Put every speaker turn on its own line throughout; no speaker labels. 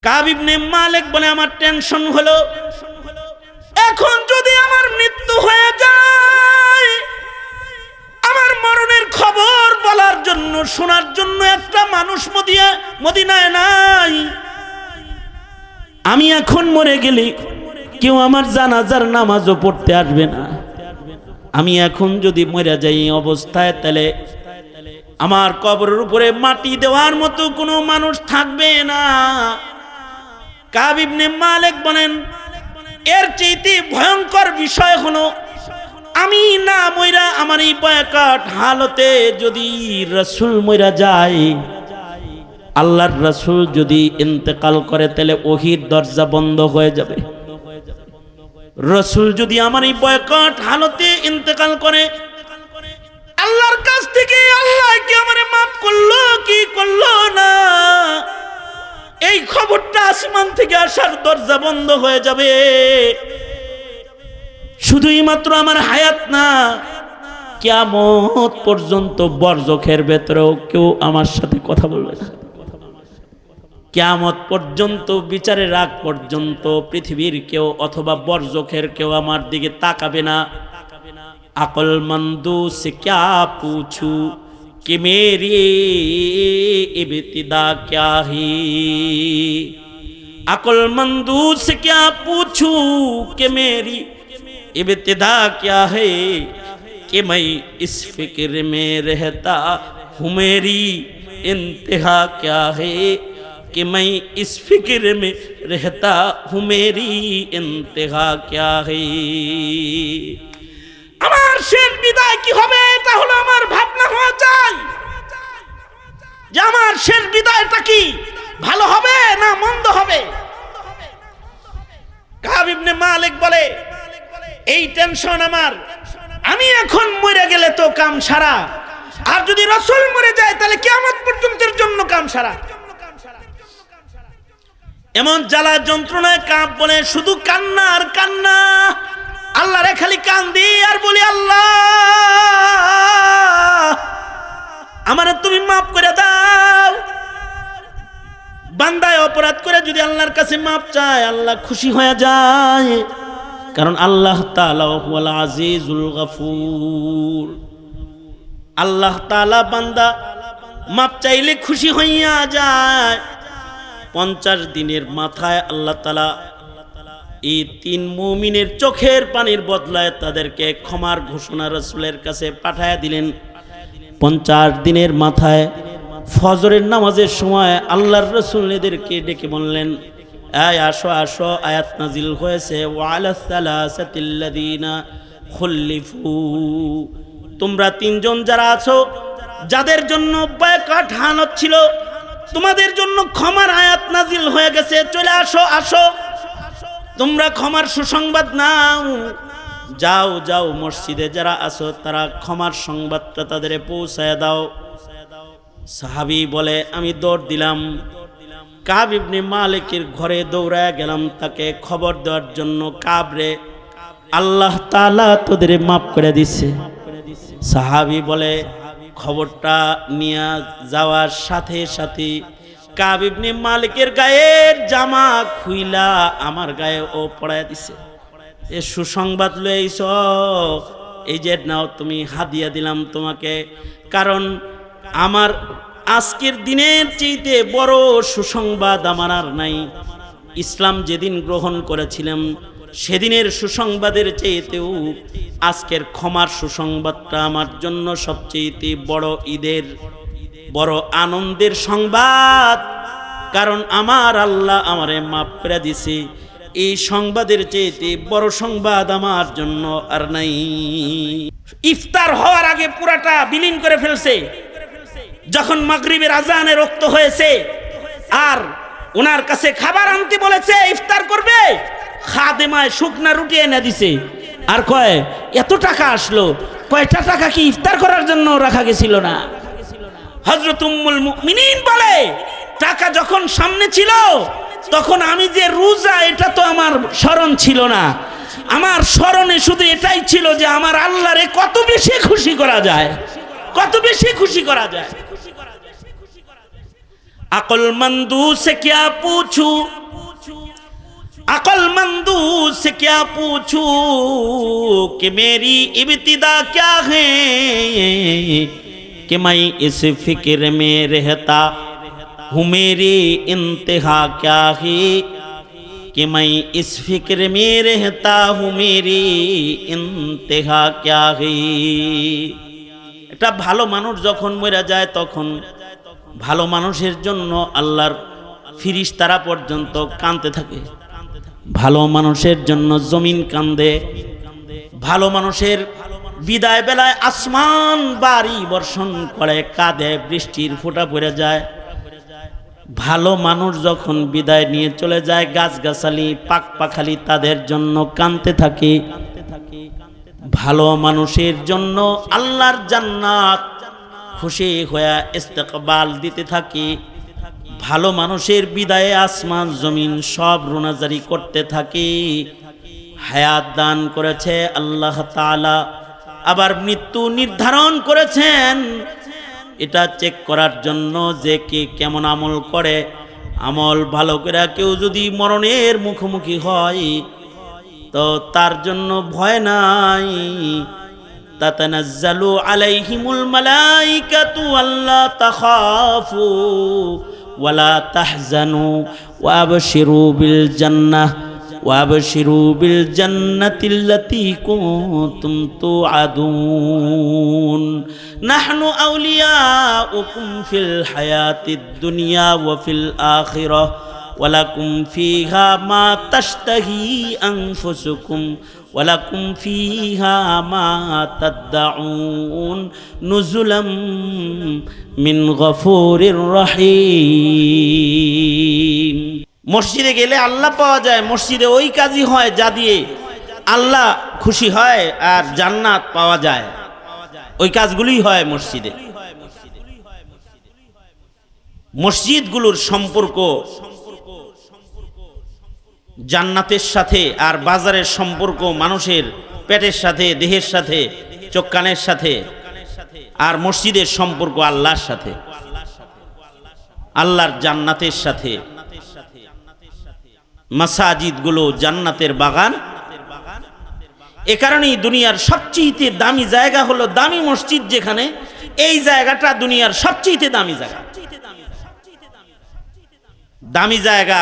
কাব ইবনে মালিক বলে আমার টেনশন হলো, এখন যদি আমার মৃত্যু হয়ে যায়, আমার মরণের খবর বলার জন্য শোনার জন্য একটা মানুষ মদিনায় নাই। আমি এখন মরে গেলে কেউ আমার জানাজার নামাজও পড়তে আসবে না। আমি এখন যদি মরে যাই এই অবস্থায়, তাহলে আমার কবরের উপরে মাটি দেওয়ার মতো কোনো মানুষ থাকবে না। কাব ইবনে মালিক বলেন, এর চাইতে ভয়ঙ্কর বিষয় হলো আমি না মইরা আমার এই বয়কাট হালতে যদি রাসূল মইরা যায়, আল্লাহর রাসূল যদি ইন্তেকাল করে, তাহলে ওহীর দরজা বন্ধ হয়ে যাবে। রাসূল যদি আমার এই বয়কাট হালতে ইন্তেকাল করে, আল্লাহর কাছ থেকে আল্লাহ কি আমারে মাফ করলো কি করলো না, এই খবরটা আসমান থেকে আসার দরজা বন্ধ হয়ে যাবে। শুধুই মাত্র আমার হায়াত না, কিয়ামত পর্যন্ত বরজখের ভেতরেও কেউ আমার সাথে কথা বলবে না। কিয়ামত পর্যন্ত, বিচারের আগ পর্যন্ত পৃথিবীর কেউ অথবা বরজখের কেউ আমার দিকে তাকাবে না। আকলমন্দু সে ক্যা পুছু कि मेरी इब्तिदा क्या है, अक्लमंदू से क्या पूछूं कि मेरी इब्तिदा क्या है, कि मैं इस फिक्र में रहता हूँ मेरी इंतहा क्या है, कि मैं इस फिक्र में रहता हूँ मेरी इंतहा क्या है। আমার শেষ বিদায় কি হবে, এটা হলো আমার ভাবনা হওয়া চাই যে আমার শেষ বিদায়টা কি ভালো হবে না মন্দ হবে। কাব ইবনে মালিক বলে, এই টেনশন আমার, আমি এখন মরে গেলে তো কাম সারা, আর যদি রাসূল মরে যায় তাহলে কিয়ামত পর্যন্তের জন্য কাম সারা। এমন জ্বালা যন্ত্রণায় কাব বলে, শুধু কান্না আর কান্না। আল্লাহ রে খালি কান্দি আর বলি, আল্লাহ আমারে তুমি মাফ করে দাও। বান্দায় অপরাধ করে যদি আল্লাহর কাছে মাফ চায়, আল্লাহ খুশি হয়ে যায়, কারণ আল্লাহ তাআলা হুয়াল আজিজুল গফুর। আল্লাহ তাআলা বান্দা মাফ চাইলে খুশি হইয়া যায়। 50 দিনের মাথায় আল্লাহ তাআলা এই 3 মুমিনের চোখের পানির বদলায় তাদেরকে ক্ষমার ঘোষণা রাসূলের কাছে পাঠায়া দিলেন। 50 দিনের মাথায় ফজরের নামাজের সময় আল্লাহর রাসূল এদেরকে ডেকে বললেন, এই আসো আসো, আয়াত নাজিল হয়েছে, ওয়ালা সালাসাতিল্লাযিনা খুল্লিফু, তোমরা 3 জন যারা আছো, যাদের জন্য বয়কট হালত ছিল, তোমাদের জন্য ক্ষমার আয়াত নাজিল হয়ে গেছে, চলে আসো আসো, তোমরা ক্ষমার সুসংবাদ নাও। যাও যাও, মসজিদে যারা আছো তারা ক্ষমার সংবাদটা তাদের পৌঁছায় দাও। সাহাবী বলে, আমি দৌড় দিলাম, কাব ইবনে মালিকের ঘরে দৌড়ায় গেলাম তাকে খবর দেওয়ার জন্য, কাব রে, আল্লাহ তাআলা তোদের মাফ করে দিছে। সাহাবী বলে, খবরটা নিয়ে যাওয়ার সাথে সাথে কাব ইবনে মালিকের গায়ের জামা খুইলা আমার গায়ে ও পড়ায় দিছে। এ সুসংবাদ লইছ, এই যে নাও তুমি হাদিয়া দিলাম তোমাকে, কারণ আমার আজকের দিনের চাইতে বড় সুসংবাদ আমার আর নাই। ইসলাম যেদিন গ্রহণ করেছিলাম সেদিনের সুসংবাদের চাইতেও আজকের ক্ষমার সুসংবাদটা আমার জন্য সবচেয়ে বড় ঈদের বড় আনন্দের সংবাদ, কারণ আমার আল্লাহ আমারে মাফ করে দিছে। এই সংবাদের চাইতে বড় সংবাদ আমার জন্য আর নাই। ইফতার হওয়ার আগে পুরাটা বিলীন করে ফেলছে। যখন মাগরিবের আজানের রক্ত হয়েছে আর ওনার কাছে খাবার আনতে বলেছে, ইফতার করবে, খাদেমায় শুকনা রুটি এনে দিছে, আর কয় এত টাকা আসলো, কয়টা টাকা কি ইফতার করার জন্য রাখা গেছিল না? হযরত উম্মুল মুমিনিন বলে, টাকা যখন সামনে ছিল তখন আমি যে রোজা এটা তো আমার স্মরণ ছিল না, আমার স্মরণে শুধু এটাই ছিল যে আমার আল্লাহরে কত বেশি খুশি করা যায়, কত বেশি খুশি করা যায়। अक्लमंदू से क्या पूछूं, अक्लमंदू से क्या पूछूं कि मेरी इब्तिदा क्या है, कि मैं इस फिक्र में रहता हूँ मेरी इंतहा क्या है, कि मैं इस फिक्र में रहता हूँ मेरी इंतहा क्या है। একটা ভালো মানুষ যখন মরে যায় তখন ভালো মানুষের জন্য আল্লাহর ফিরিস্তারা পর্যন্ত কাঁদতে থাকে। ভালো মানুষের জন্য জমিন কান্দে, ভালো মানুষের বিদায় বেলায় আসমান বাড়ি বর্ষণ করে, কাঁদে, বৃষ্টির ফোঁটা পড়ে যায়। ভালো মানুষ যখন বিদায় নিয়ে চলে যায় গাছগাছালি পাক পাখালি তাদের জন্য কাঁদতে থাকে। ভালো মানুষের জন্য আল্লাহর জান্নাত খুশি হয়ে ইস্তেকবাল দিতে থাকে। ভালো মানুষের বিদায়ে আসমান জমিন সব রোনাজারি করতে থাকে। হায়াত দান করেছে আল্লাহ তাআলা, আবার মৃত্যু নির্ধারণ করেছেন এটা চেক করার জন্য যে কে কেমন আমল করে। আমল ভালো করে কেউ যদি মরণের মুখোমুখি হয় তো তার জন্য ভয় নাই। তাতানাজ্জালু আলাইহিমুল মালাইকাতু আল্লা তাখাফু ওয়ালা তাহজানু ওয়াবশিরু বিল জান্নাহ ওয়াবশিরু বিল জান্নাতিল্লাতী কুনতুম তুআদুন নাহনু আউলিয়াউকুম ফিল হায়াতিদ দুনিয়া ওয়া ফিল আখিরাহ ওয়ালাকুম ফিহা মা তাশতাহি আনফুসুকুম ওয়ালাকুম ফিহা মা তাদউন নুজুলাম মিন গফুরির রহিম। মসজিদে গেলে আল্লাহ পাওয়া যায়, মসজিদে ওই কাজই হয় যা দিয়ে আল্লাহ খুশি হয় আর জান্নাত পাওয়া যায়, ওই কাজগুলোই হয় মসজিদে। মসজিদগুলোর সম্পর্ক জান্নাতের সাথে, আর বাজারের সম্পর্ক মানুষের পেটের সাথে, দেহের সাথে, চোখ কানের সাথে, আর মসজিদের সম্পর্ক আল্লাহর সাথে, আল্লাহর জান্নাতের সাথে। মাসাজিদগুলো জান্নাতের বাগান। এ কারণেই দুনিয়ার সবচেয়ে দামি জায়গা হলো দামি মসজিদ, যেখানে এই জায়গাটা দুনিয়ার সবচেয়ে দামি জায়গা। দামি জায়গা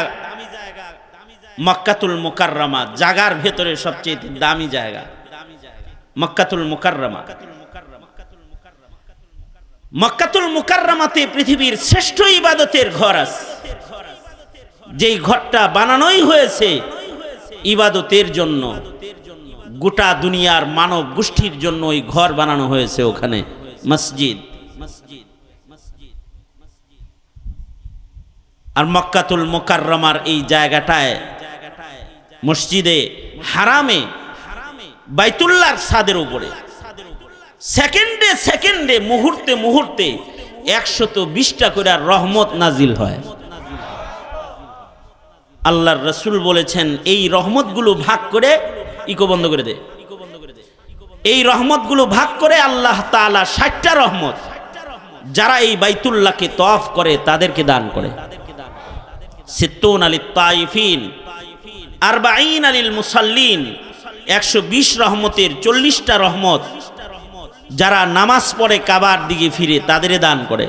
মক্কাতুল মুকাররমা, জাগার ভেতরে সবচেয়ে দামি জায়গা মক্কাতুল মুকাররমা। মক্কাতুল মুকাররমাতে পৃথিবীর শ্রেষ্ঠ ইবাদতের ঘর আছে, যেই ঘরটা বানানোই হয়েছে ইবাদতের জন্য। গোটা দুনিয়ার মানব গোষ্ঠীর জন্য ওই ঘর বানানো হয়েছে ওখানে, মসজিদ। আর মক্কাতুল মুকাররমার এই জায়গাটায় মসজিদে হারামে বাইতুল্লাহর ছাদের উপরে সেকেন্ডে সেকেন্ডে মুহূর্তে মুহূর্তে 120টা করে রহমত নাজিল হয়। আল্লাহর রাসূল বলেছেন এই রহমতগুলো ভাগ করে ইকো বন্ধ করে দে, এই রহমতগুলো ভাগ করে আল্লাহ তাআলা 60টা রহমত যারা এই বাইতুল্লাহকে তওয়াফ করে তাদেরকে দান করে। 60 আলিত তাইফিন 40 আলিল মুসাল্লিন, 120 রহমতের 40টা রহমত যারা নামাজ পড়ে কাবার দিকে ফিরে তাদের দান করে।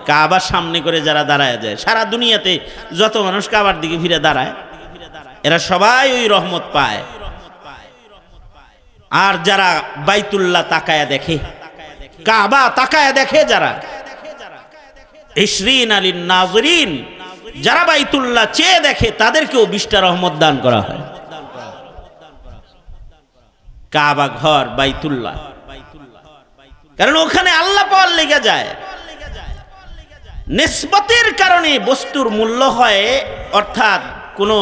কাবার সামনে করে যারা দাঁড়ায় যায়, সারা দুনিয়াতে যত মানুষ কাবার দিকে ফিরে দাঁড়ায় এরা সবাই ওই রহমত পায়। আর যারা বাইতুল্লাহ তাকায়া দেখে, কাবা তাকায়া দেখে, যারা 20 আলিন নাজরিন, যারা বাইতুল্লাহ চেয়ে দেখে তাদেরকেও 20টা রহমত দান করা হয়। কাবা ঘর বাইতুল্লাহ, কারণ ওখানে আল্লাহ পাওয়ার লেগে যায়। নিসবতের কারণে বস্তুর মূল্য হয়, অর্থাৎ কোনো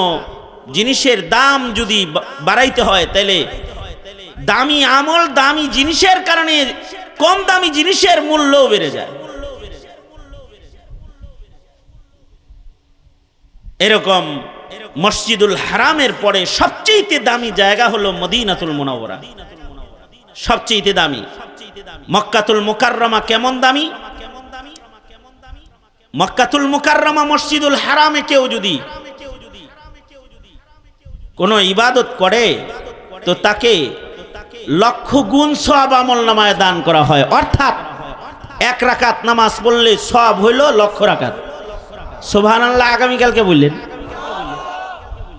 জিনিসের দাম যদি বাড়াইতে হয় তাহলে দামি আমল দামি জিনিসের কারণে কম দামি জিনিসের মূল্যও বেড়ে যায়। এরকম মসজিদুল হারামের পরে সবচেয়ে দামি জায়গা হলো মদিনাতুল মুনাওয়ারা, সবচেয়ে দামি। মক্কাতুল মুকাররমা কেমন দামি? মক্কাতুল মুকাররমা মসজিদুল হারামে কেউ যদি কোনো ইবাদত করে তো তাকে লক্ষ গুণ সওয়াব আমলনামায় দান করা হয়। অর্থাৎ এক রাকাত নামাজ পড়লে সওয়াব হইল লক্ষ রাকাত। সুবহানাল্লাহ। আগামীকালকে বললেন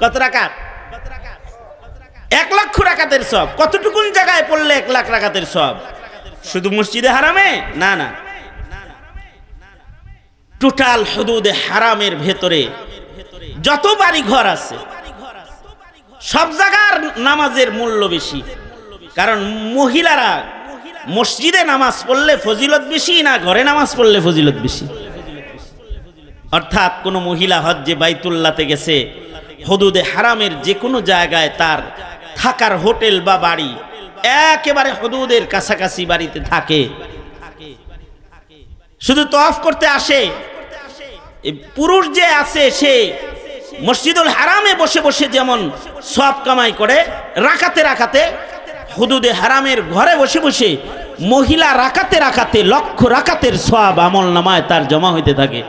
কত রাকাত? 1 লক্ষ রাকাতের সওয়াব। কতটুকুন জায়গায় পড়লে 1 লাখ রাকাতের সওয়াব? শুধু মসজিদে হারামে না, না, টোটাল হুদুদে হারামের ভেতরে যত বাড়ি ঘর আছে সব জায়গার নামাজের মূল্য বেশি। কারণ মহিলারা মসজিদে নামাজ পড়লে ফজিলত বেশি না ঘরে নামাজ পড়লে ফজিলত বেশি? অর্থাৎ কোন মহিলা হজ্জে বাইতুল্লাহতে গেছে, হুদুদে হারামের যে কোনো জায়গায় তার থাকার হোটেল বা বাড়ি একেবারে হুদুদের কাছাকাছি বাড়িতে থাকে, শুধু তওয়াফ করতে আসে। পুরুষ যে আছে সে মসজিদুল হারামে বসে বসে যেমন সওয়াব কামাই করে রাকাতে রাকাতে, হুদুদে হারামের ঘরে বসে বসে মহিলা রাকাতে রাকাতে লক্ষ রাকাতের সওয়াব আমলনামায় তার জমা হইতে থাকে,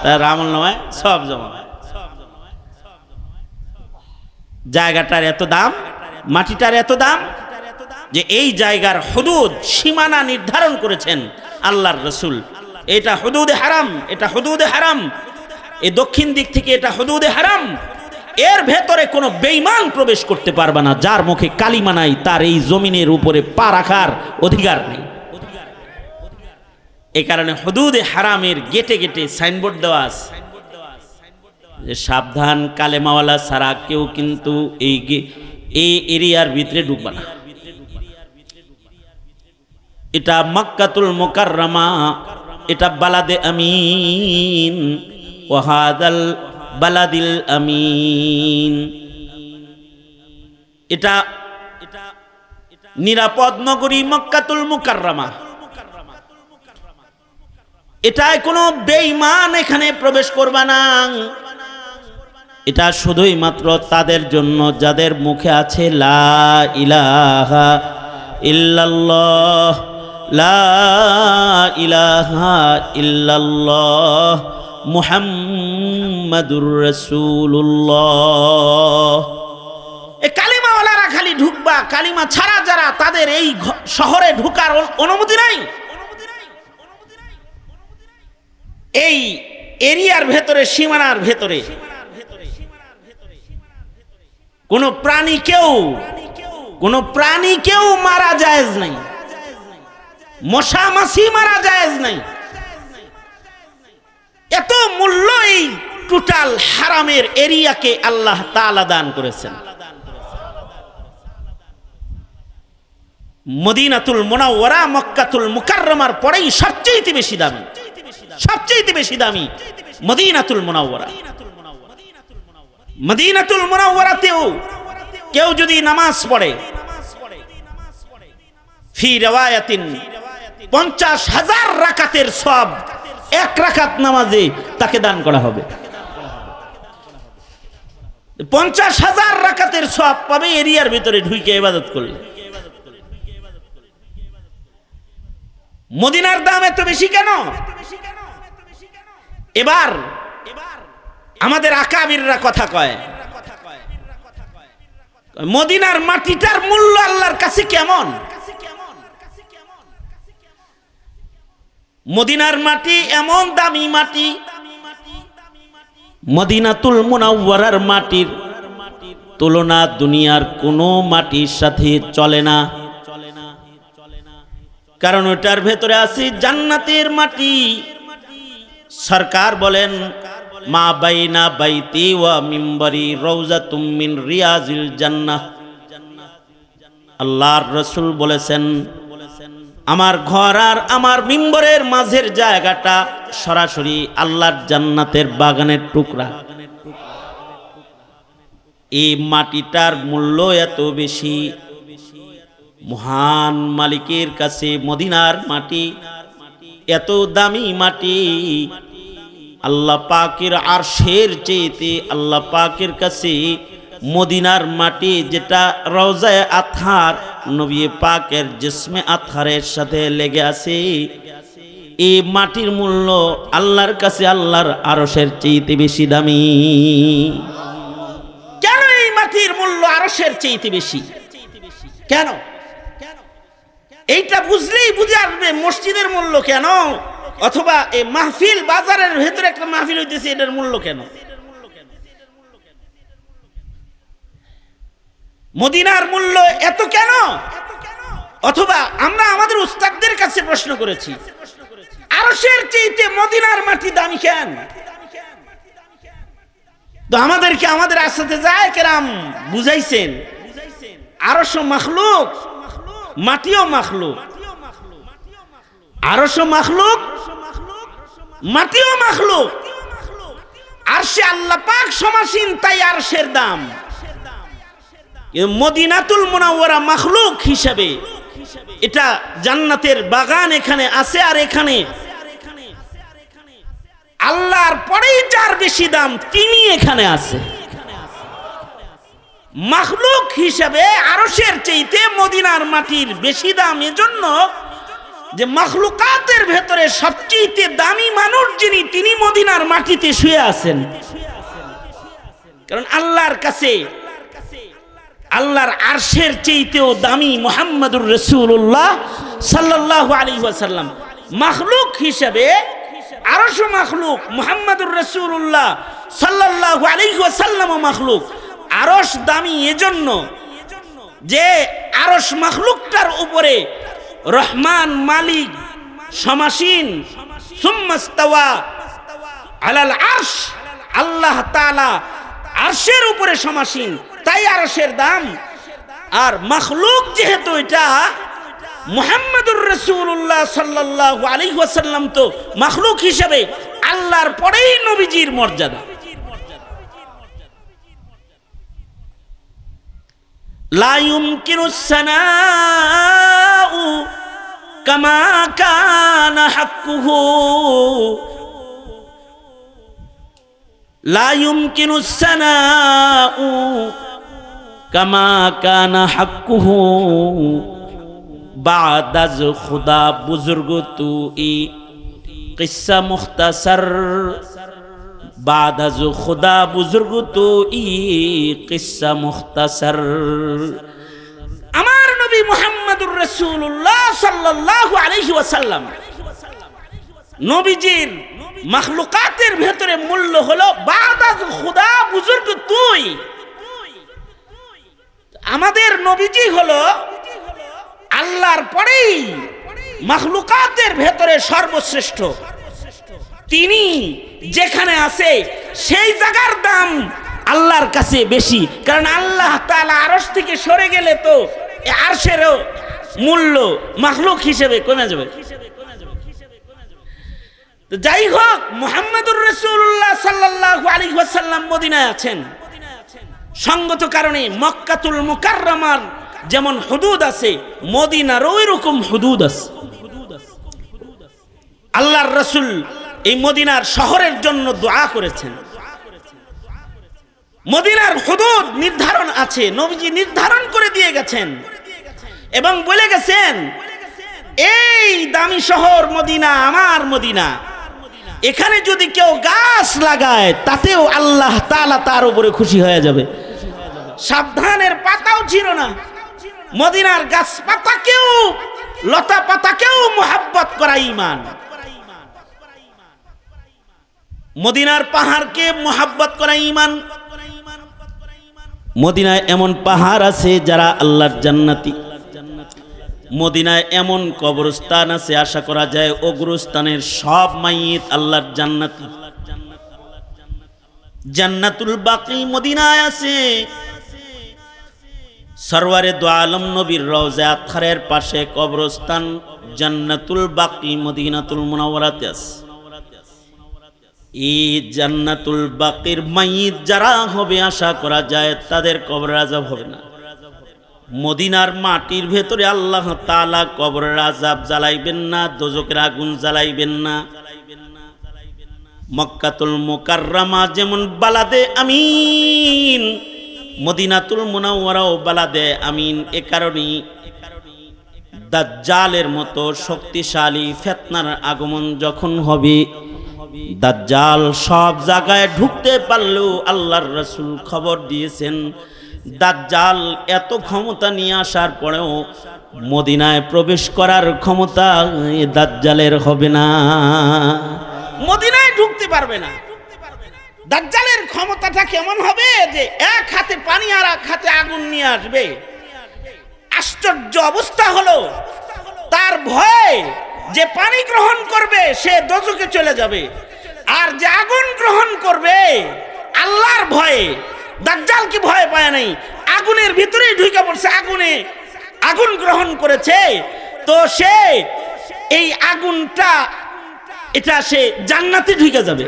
তার আমলনামায় সওয়াব জমা হয়। জায়গাটার এত দাম, মাটিটার এত দাম যে এই জায়গার হুদুদ সীমানা নির্ধারণ করেছেন আল্লাহর রাসূল। এটা হুদুদে হারাম, এটা হুদুদে হারাম, এই দক্ষিণ দিক থেকে এটা হুদুদে হারাম, এর ভেতরে কোনো বেঈমান প্রবেশ করতে পারবে না। যার মুখে কালিমা নাই তার এই জমিনের উপরে পা রাখার অধিকার নেই। এই কারণে হুদুদে হারামের গেটে গেটে সাইনবোর্ড দেওয়া আছে যে সাবধান, কালেমাওয়ালা ছাড়া কেউ কিন্তু এই এরিয়ার ভিতরে ঢুকবে না। এটা মক্কাতুল মুকাররমা, এটা বালাদে আমিন, ওয়াহাদাল বালাদিল আমিন। এটা নিরাপদ নগরী মক্কাতুল মুকাররমা। এটায় কোনো বেঈমান এখানে প্রবেশ করবে না। এটা শুধুই মাত্র তাদের জন্য যাদের মুখে আছে লা ইলাহা ইল্লাল্লাহ, লা ইলাহা ইল্লাল্লাহ মুহাম্মাদুর রাসূলুল্লাহ। এই কালিমাওয়ালারা খালি ঢুকবা, কালিমা ছাড়া যারা তাদের এই শহরে ঢুকার অনুমতি নাই। এই এরিয়ার ভেতরে, সীমানার ভেতরে কোন প্রাণী কেউ মারা জায়েজ নাই, মশা মাছি মারা জায়েজ নাই। এত মূল্য এই টোটাল হারামের এরিয়াকে আল্লাহ তাআলা দান করেছেন। মদিনাতুল মুনাওয়ারা মক্কাতুল মুকাররমার পরেই সবচেয়ে বেশি দামি, সবচেয়ে বেশি দামি মদিনাতুল মুনাওয়ারা। মদিনাতুল মুনাওয়ারাতেও কেউ যদি নামাজ পড়ে, ফি রিওয়ায়াতিন 50,000 রাকাতের সওয়াব 1 রাকাত নামাজে তাকে দান করা হবে। 50,000 রাকাতের সওয়াব পাবে এরিয়ার ভিতরে ঢুকে ইবাদত করলে। মদিনার দাম এত বেশি কেন? এবার আমাদের আকাবিররা কথা কয়, মদিনার মাটিটার মূল্য আল্লাহর কাছে কেমন? মদিনার মাটি এমন দামি মাটি, মদিনাতুল মুনাওয়ারার মাটির তুলনা দুনিয়ার কোনো মাটির সাথে চলে না। কারণ ওটার ভেতরে আছে জান্নাতের মাটি। সরকার বলেন, মা বাইনা বাইতি ওয়া মিম্বরি রওজাতুম মিন রিয়াজিল জান্নাহ। আল্লাহর রাসূল বলেছেন, আমার ঘর আর আমার মিম্বরের মাঝের জায়গাটা সরাসরি আল্লাহর জান্নাতের বাগানের টুকরা। এই মাটিটার মূল্য এত বেশি, মহান মালিকের কাছে মদিনার মাটি এত দামি মাটি। আল্লাহ পাকের আরশের চেয়েতে আল্লাহ পাকের কাছে মদিনার মাটি, যেটা রওজায়ে আতহার নবী পাকের জিসমে আতহারের সাথে লেগে আছে, এই মাটির মূল্য আল্লাহর কাছে আল্লাহর আরশের চাইতে বেশি দামি। কেন এই মাটির মূল্য আরশের চাইতে বেশি? কেন? এইটা বুঝলেই বুঝে আসবে মসজিদের মূল্য কেন, অথবা এই মাহফিল বাজারের ভেতরে একটা মাহফিল হইতেছে, এটার মূল্য কেন। মদিনার মূল্য এত কেন? অথবা আমরা আমাদের উস্তাদদের কাছে প্রশ্ন করেছি, আরশের চাইতে মদিনার মাটি দামি কেন? তো আমাদেরকে আমাদের আসাতে যায় কেরাম বুঝাইছেন, আরশ মাখলুক, মাটিও মাখলুক। আরশ মাখলুক, মাটিও মাখলুক। আরশে আল্লাহ পাক সমাসীন, তাই আরশের দাম। মদিনাতুল মুনাওয়ারা মাখলুক হিসাবে, এটা জান্নাতের বাগান এখানে আছে, আর এখানে আল্লাহর পরেই যার বেশি দাম তিনি এখানে আছে। মাখলুক হিসাবে আরশের চাইতে মদিনার মাটির বেশি দাম, এজন্য যে মাখলুকাতের ভেতরে সবচেয়ে দামি মানুষ যিনি, তিনি মদিনার মাটিতে শুয়ে আছেন। কারণ আল্লাহর কাছে আল্লাহর আরশের চাইতেও দামি মুহাম্মদুর রাসূলুল্লাহ সাল্লাল্লাহু আলাইহি ওয়াসাল্লাম। মাখলুক হিসাবে আরশ মাখলুক, মুহাম্মদুর রাসূলুল্লাহ সাল্লাল্লাহু আলাইহি ওয়াসাল্লাম মাখলুক। আরশ দামি এজন্য যে আরশ মাখলুকটার উপরে রহমান মালিক সমাসীন, সুম্মাস্তাওয়া আলাল আরশ, আল্লাহ তাআলা আরশের উপরে সমাসীন, তাই আরশের দাম। আর মাখলুক যেহেতু এটা মুহাম্মদুর রাসূলুল্লাহ সাল্লাল্লাহু আলাইহি ওয়াসাল্লাম তো মাখলুক হিসেবে আল্লাহর পরেই নবীজির মর্যাদা। লা ইউমকিনুস সানাউ কামা কানা হাক্কুহু, লা ইউমকিনুস সানাউ কামা কানা হাক্কুহু বাদাজ খুদা বুজুর্গ তু ই কিসসা মুখতাসার, বাদাজ খুদা বুজুর্গ তু ই কিসসা মুখতাসার। আমার নবী মুহাম্মদুর রাসূলুল্লাহ সাল্লাল্লাহু আলাইহি ওয়াসাল্লাম, নবীজির মাখলুকাতের ভেতরে মূল্য হলো বাদাজ খুদা বুজুর্গ তুই। আমাদের নবীজি হলো আল্লাহর পরেই মাখলুকাতের ভেতরে সর্বশ্রেষ্ঠ। তিনি যেখানে আছে সেই জায়গার দাম আল্লাহর কাছে বেশি, কারণ আল্লাহ তাআলা আরশ থেকে সরে গেলে তো আরশেরও মূল্য মাখলুক হিসেবে কমে যাবে। তো যাই হোক, মুহাম্মদুর রাসূলুল্লাহ সাল্লাল্লাহু আলাইহি ওয়াসাল্লাম মদিনায় আছেন, সঙ্গত কারণে মক্কাতুল মুকাররমার যেমন হুদুদ আছে, মদিনার ওই রকম হুদুদ আছে। আল্লাহর রাসূল এই মদিনার শহরের জন্য দোয়া করেছেন। মদিনার হুদুদ নির্ধারণ আছে, নবীজি নির্ধারণ করে দিয়ে গেছেন এবং বলে গেছেন, এই দামি শহর মদিনা আমার মদিনা, এখানে যদি কেউ গাছ লাগায় তাতেও আল্লাহ তাআলা তার উপরে খুশি হয়ে যাবে। সাবধানের পাতাও ছিল না, মদিনার গাছ পাতাকেও লতা পাতাকেও মুহাব্বত করা ঈমান। মদিনার পাহাড়কে মুহাব্বত করা ঈমান। মদিনায় এমন পাহাড় আছে যারা আল্লাহর জান্নাতি। মদিনায় এমন কবরস্থান আছে আশা করা যায় ও গুরুস্থানের সব মাইয়িত আল্লাহর জান্নাতি। জান্নাতুল বাকি মদিনায় আছে। সরওয়ারে দু আলম নবীর রওজা আতহারের পাশে কবরস্থান জান্নাতুল বাকি মদিনাতুল মুনাওয়ারাতে আছে। এই জান্নাতুল বাকির মাইয়িত যারা হবে আশা করা যায় তাদের কবরে আযাব হবে না। মদিনার মাটির ভেতরে আল্লাহ তাআলা কবরের আযাব জ্বালাইবেন না, দোজখের আগুন জ্বালাইবেন না। মক্কাতুল মুকাররমা যেমন বালাদে আমিন, মদিনাতুল মুনাওয়ারাও বালাদে আমিন। এ কারণেই দাজ্জালের মতো শক্তিশালী ফিতনার আগমন যখন হবে, দাজ্জাল সব জায়গায় ঢুকতে পারলেও আল্লাহর রাসূল খবর দিয়েছেন দাজ্জাল এত ক্ষমতা নিয়ে আসার পরেও মদিনায় প্রবেশ করার ক্ষমতা দাজ্জালের হবে না, মদিনায় ঢুকতে পারবে না। দাজ্জালের ক্ষমতাটা কেমন হবে যে এক হাতে পানি আর এক হাতে আগুন নিয়ে আসবে। আশ্চর্য অবস্থা হলো, তার ভয়ে যে পানি গ্রহণ করবে সে দোজখে চলে যাবে, আর যে আগুন গ্রহণ করবে আল্লাহর ভয়ে, দাজ্জাল কি ভয় পায় নাই, আগুনের ভিতরেই ঢুকে পড়ছে, আগুন গ্রহণ করেছে, তো সে এই আগুনটা এটা সে জান্নাতে ঢুকে যাবে,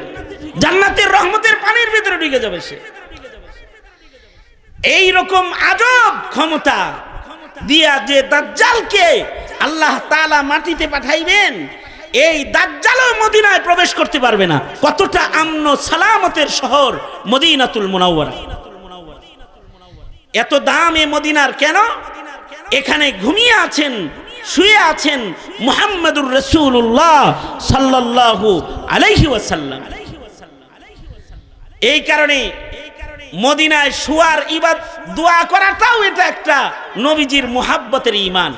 জান্নাতের রহমতের পানির ভিতরে ঢুকে যাবে সে। এই রকম আজব ক্ষমতা দিয়া যে দাজ্জালকে আল্লাহ তাআলা মাটিতে পাঠাইবেন, এই দাজ্জালও মদিনায় প্রবেশ করতে পারবে না। কতটা আমন সালামতের শহর মদিনাতুল মুনাওয়ারা। এত দাম এ মদিনার কেন? এখানে ঘুমিয়ে আছেন, শুয়ে আছেন মুহাম্মদুর রাসূলুল্লাহ সাল্লাল্লাহু আলাইহি ওয়াসাল্লাম। এই কারণে মদিনায় শুয়ার ইবাদত দোয়া করাটাও এটা একটা নবীজির মুহাব্বতের ঈমান।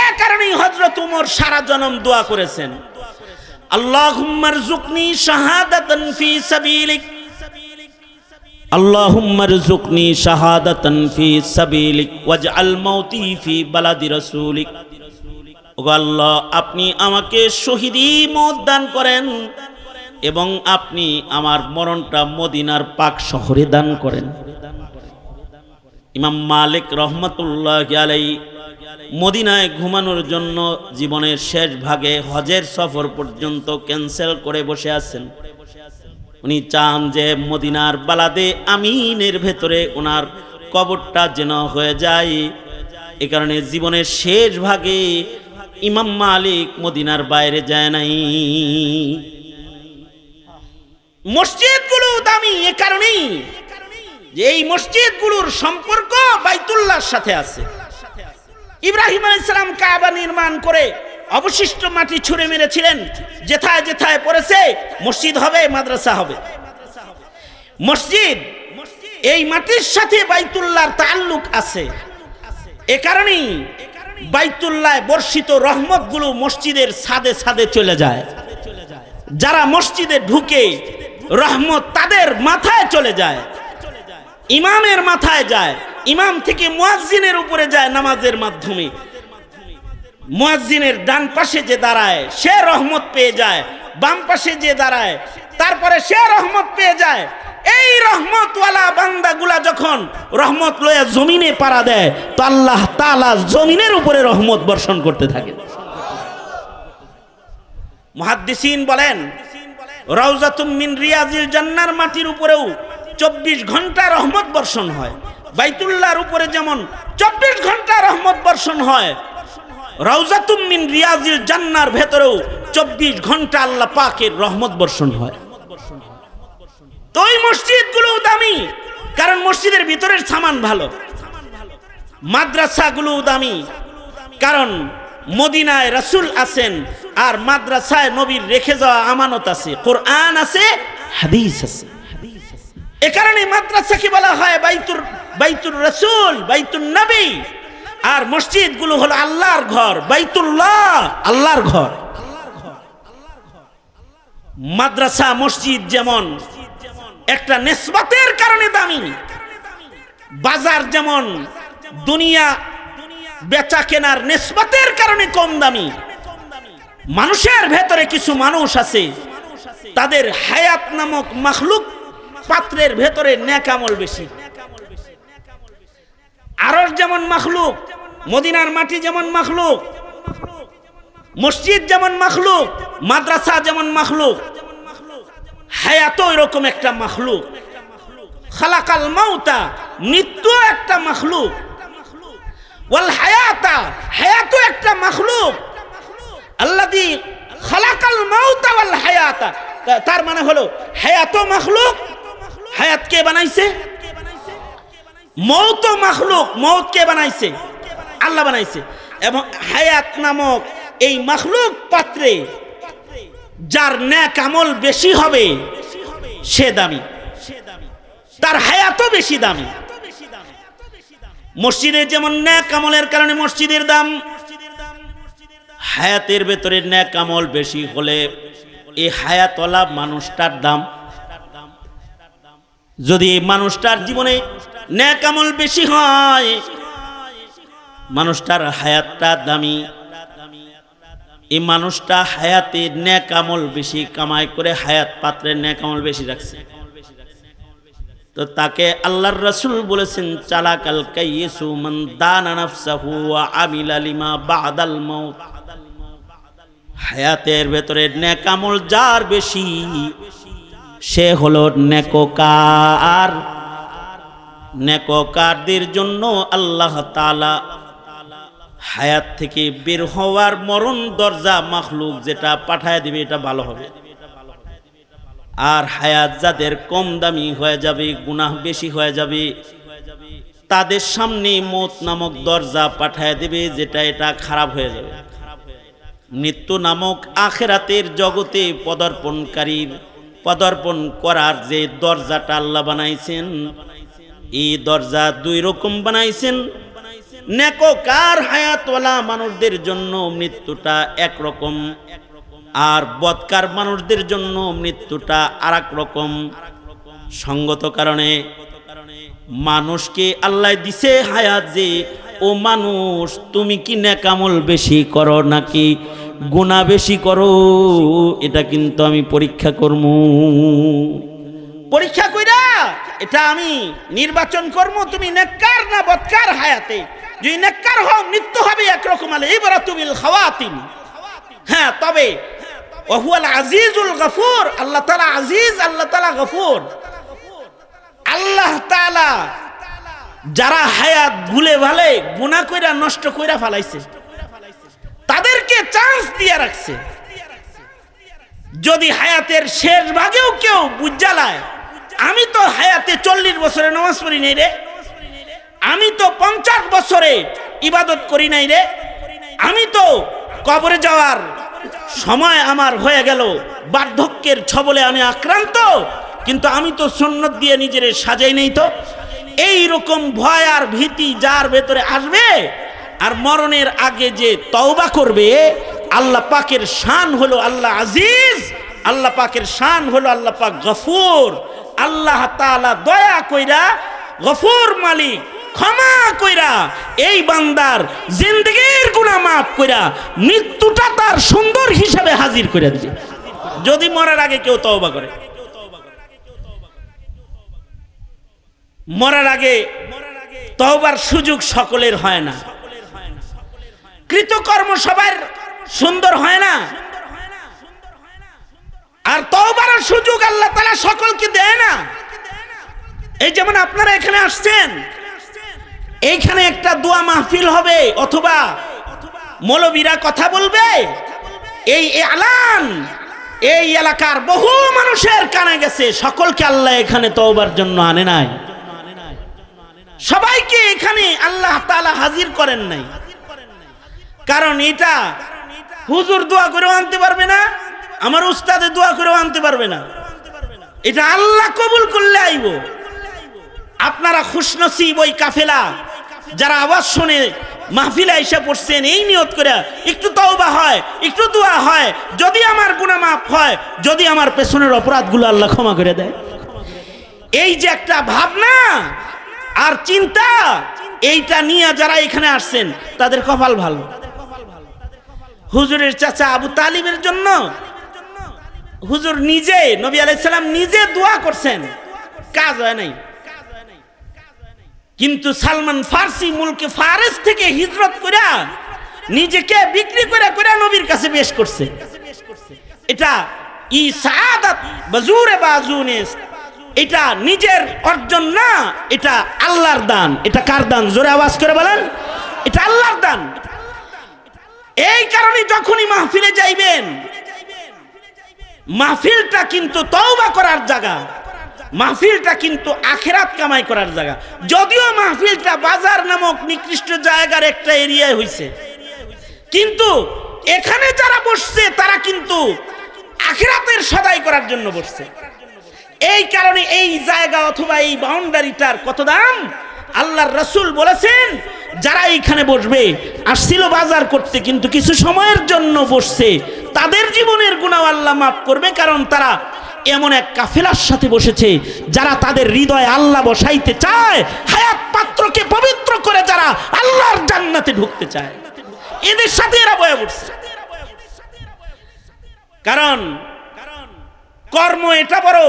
এই কারণেই হযরত ওমর সারা জনম দোয়া করেছেন, আল্লাহুম্মা রযুকনি শাহাদাতান ফি সাবিলিক, আল্লাহুম্মা রযুকনি শাহাদাতান ফি সাবিলিক ওয়াজআল মাউতি ফি বালাদি রাসূলিক। ওগো আল্লাহ, আপনি আমাকে শহীদি মওত দান করেন এবং আপনি আমার মরণটা মদিনার পাক শহরে দান করেন। ইমাম মালিক রহমাতুল্লাহি আলাইহি মদিনায় ঘুমানোর জন্য জীবনের শেষ ভাগে হজের সফর পর্যন্ত ক্যান্সেল করে বসে আছেন। উনি চান যে মদিনার বালাদে আমিনের ভেতরে ওনার কবরটা যেন হয়ে যায়। এ কারণে জীবনের শেষ ভাগে ইমাম মালিক মদিনার বাইরে যায় নাই। মসজিদগুলো দামি এ কারণেই যে এই মসজিদগুলোর সম্পর্ক বাইতুল্লাহর সাথে আছে। ইব্রাহিম আলাইহিস সালাম কাবা নির্মাণ করে অবশিষ্ট মাটি ছুঁড়ে মেরেছিলেন, যেথায় যেথায় পড়েছে মসজিদ হবে, মাদ্রাসা হবে। মসজিদ এই মাটির সাথে বাইতুল্লাহর তাআল্লুক আছে। এ কারণেই বাইতুল্লাহ বর্ষিত রহমতগুলো মসজিদের ছাদে ছাদে চলে যায়। যারা মসজিদে ঢুকে রহমত তাদের মাথায় চলে যায়, ইমামের মাথায় যায়, ইমাম থেকে মুয়াজ্জিনের উপরে যায় নামাজের মাধ্যমে। মুয়াজ্জিনের ডান পাশে যে দাঁড়ায় সে রহমত পেয়ে যায়, বাম পাশে যে দাঁড়ায় তারপরে সে রহমত পেয়ে যায়। এই রহমতওয়ালা বান্দাগুলা যখন রহমত লয়ে জমিনে পাড়া দেয় তো আল্লাহ তাআলা জমিনের উপরে রহমত বর্ষণ করতে থাকে। মুহাদ্দিসিন বলেন, রাউজাতুম মিন রিয়াজিল জান্নার মাটির উপরেও 24 ঘন্টা রহমত বর্ষণ হয়। বাইতুল্লাহর উপরে যেমন 24 ঘন্টা রহমত বর্ষণ হয়, রাউজাতুম মিন রিয়াজিল জান্নার ভেতরেও 24 ঘন্টা আল্লাহ পাকের রহমত বর্ষণ হয়। তো এই মসজিদগুলো দামি কারণ মসজিদের ভিতরের সামান ভালো। মাদ্রাসাগুলো দামি কারণ মদিনায় রাসূল আছেন আর মাদ্রাসায় নবীর রেখে যাওয়া আমানত আছে, কোরআন আছে, হাদিস আছে। এ কারণে মাদ্রাসাকে বলা হয় বাইতুর রাসূল, বাইতুন নবী। আর মসজিদগুলো হলো আল্লাহর ঘর, বাইতুল্লাহ আল্লাহর ঘর। মাদ্রাসা মসজিদ যেমন একটা নিসবতের কারণে দামি, বাজার যেমন দুনিয়া বেচা কেনার নিসবতের কারণে কম দামি। মানুষের ভেতরে কিছু মানুষ আছে তাদের হায়াত নামক মাখলুক পাত্রের ভেতরে নেক আমল বেশি। আরশ যেমন মাখলুক, মদিনার মাটি যেমন মাখলুক, মসজিদ যেমন মাখলুক, মাদ্রাসা যেমন মাখলুক, হায়াত এরকম একটা মাখলুক। খালাকাল মাউতা, মৃত্যু একটা মাখলুক, ওয়াল হায়াতা, হায়াত একটা মাখলুক। আল্লাযী খালাকাল মাউতা ওয়াল হায়াতা, তার মানে হলো হায়াত মাখলুক, হায়াত কে বানাইছে? মৌত মাখলুক, মৌত কে বানাইছে? আল্লাহ বানাইছে। এবং হায়াত নামক এই মাখলুক পাত্রে যার নেক আমল বেশি হবে সে দামি, তার হায়াতও বেশি দামি। মসজিদে যেমন নেক আমলের কারণে মসজিদের দাম, হায়াতের ভেতরে নেক আমল বেশি হলে এই হায়াতওয়ালা মানুষটার দাম। যদি মানুষটার জীবনে নেক আমল বেশি হয়, মানুষটার হায়াতটা দামি, এই মানুষটা হায়াতে নেক আমল বেশি কামাই করে হায়াত পাত্রের নেক আমল বেশি রাখছে, তো তাকে আল্লাহর রাসূল বলেছেন চালাকাল কাইয়িসু মান দানা নাফসাহু ওয়া আমিলা লিমা বাদাল মাউত। হায়াতের ভেতরে নেক আমল যার বেশি সে হলো নেককার। নেককারদের জন্য আল্লাহ তাআলা হায়াত থেকে বের হওয়ার মরণ দরজা মাখলুক যেটা পাঠায় দিবে এটা ভালো হবে। আর হায়াত যাদের কম দামি হয়ে যাবে, গুনাহ বেশি হয়ে যাবে, তাদের সামনে মৌত নামক দরজা পাঠায় দেবে যেটা এটা খারাপ হয়ে যাবে। মৃত্যু নামক আখিরাতের জগতে পদার্পণ করার যে দরজাটা আল্লাহ বানাইছেন, এই দরজা দুই রকম বানাইছেন। নেককার হায়াতওয়ালা মানুষদের জন্য মৃত্যুটা একরকম, আর বদকার মানুষদের জন্য মৃত্যুটা আরেক রকম। সঙ্গত কারণে মানুষকে আল্লাহ দিছে হায়াত যে, ও মানুষ তুমি কি নেক আমল বেশি করো নাকি গুনাহ বেশি করো, এটা কিন্তু আমি পরীক্ষা করবো। পরীক্ষা কইরা এটা আমি নির্বাচন করবো তুমি নেককার না বদকার হায়াতে। যদি নেককার হও মৃত্যু হবে একরকম, আলে ইবরাতু বিল খাওয়াতিম। হ্যাঁ, তবে ওয়াহুয়াল আজিজুল গফুর, আল্লাহ তাআলা আজিজ, আল্লাহ তাআলা গফুর। আল্লাহ তাআলা যারা হায়াত ভুলে ভালে গুনাহ কইরা নষ্ট কইরা ফেলাইছে তাদেরকে চান্স দিয়ে রাখছে। যদি হায়াতের শেষ ভাগেও কেউ বুঝালায় আমি তো হায়াতে 40 বছরে নামাজ পড়ি নাই রে, আমি তো 50 বছরে ইবাদত করি নাই রে, আমি তো কবরে যাওয়ার সময় আমার হয়ে গেল, বার্ধক্যের ছবলে আমি আক্রান্ত, কিন্তু আমি তো সুন্নত দিয়ে নিজের সাজাই নাই, তো এই রকম ভয় আর ভীতি যার ভেতরে আসবে আর মরণের আগে যে তওবা করবে, আল্লাহ পাকের শান হলো আল্লাহ আজিজ, আল্লাহ পাকের শান হলো আল্লাহ পাক গফুর। আল্লাহ তাআলা দয়া কইরা গফুর মালিক, ক্ষমা কইরা এই বান্দার জিন্দেগীর গুনাহ মাফ কইরা মৃত্যুটা তার সুন্দর হিসাবে হাজির করে দিবে যদি মরার আগে কেউ তওবা করে। মরার আগে তওবার সুযোগ সকলের হয় না, কৃতকর্ম সবার সুন্দর হয় না, আর তওবার সুযোগ আল্লাহ তাআলা সকলকে দেয় না। এই যেমন আপনারা এখানে আসছেন, এইখানে একটা দোয়া মাহফিল হবে অথবা মৌলবীরা কথা বলবে, এই এলান এই এলাকার বহু মানুষের কানে গেছে, সকলকে আল্লাহ এখানে তওবার জন্য আনে নাই, সবাইকে এখানে আল্লাহ তাআলা হাজির করেন নাই। কারণ এটা হুজুর দোয়া করেও আনতে পারবে না, আমার উস্তাদে দোয়া করেও আনতে পারবে না, এটা আল্লাহ কবুল করলে আইব। আপনারা খুশনসিব ওই কাফেলা যারা আওয়াজ শুনে মাহফিলে এসে পড়ছেন এই নিয়ত করে একটু তওবা হয়, একটু দোয়া হয়, যদি আমার গুনাহ মাফ হয়, যদি আমার পেছনের অপরাধগুলো আল্লাহ ক্ষমা করে দেয়। এই যে একটা ভাবনা আর চিন্তা, এইটা নিয়ে যারা এখানে আসছেন তাদের কপাল ভালো। হুজুরের চাচা আবু তালিবের জন্য হুজুর নিজে, নবী আলাইহিস সালাম নিজে দোয়া করছেন, কাজ হয় নাই। কিন্তু সালমান ফার্সি মুলকে ফারেস থেকে হিজরত করে নিজেকে বিক্রি করে করে নবীর কাছে পেশ করছে। এটা ই সাআদাত বাজুরে বাজুনেস, এটা নিজের অর্জন না, এটা আল্লাহর দান। এটা কার দান? জোরে আওয়াজ করে বলেন, এটা আল্লাহর দান। এই কারণে যখনই মাহফিলে যাইবেন, মাহফিলটা কিন্তু তওবা করার জায়গা, মাহফিলটা কিন্তু আখিরাত কামাই করার জায়গা। যদিও মাহফিলটা বাজার নামক নিকৃষ্ট জায়গার একটা এরিয়ায় হইছে, কিন্তু এখানে যারা বসছে তারা কিন্তু আখিরাতের সদাই করার জন্য বসছে। এই কারণে এই জায়গা অথবা এই বাউন্ডারিটার কত দাম। আল্লাহর রাসূল বলেছেন যারা এইখানে বসবে, আসছিল বাজার করতে কিন্তু কিছু সময়ের জন্য বসছে, তাদের জীবনের গুনাহ আল্লাহ মাফ করবে, কারণ তারা এমন এক কাফেলার সাথে বসেছে যারা তাদের হৃদয়ে আল্লাহ বসাইতে চায়, হায়াত পাত্রকে পবিত্র করে যারা আল্লাহর জান্নাতে ঢুকতে চায়, এদের সাথে এরা বয়ে বসছে। কারণ কর্ম এটা বড়।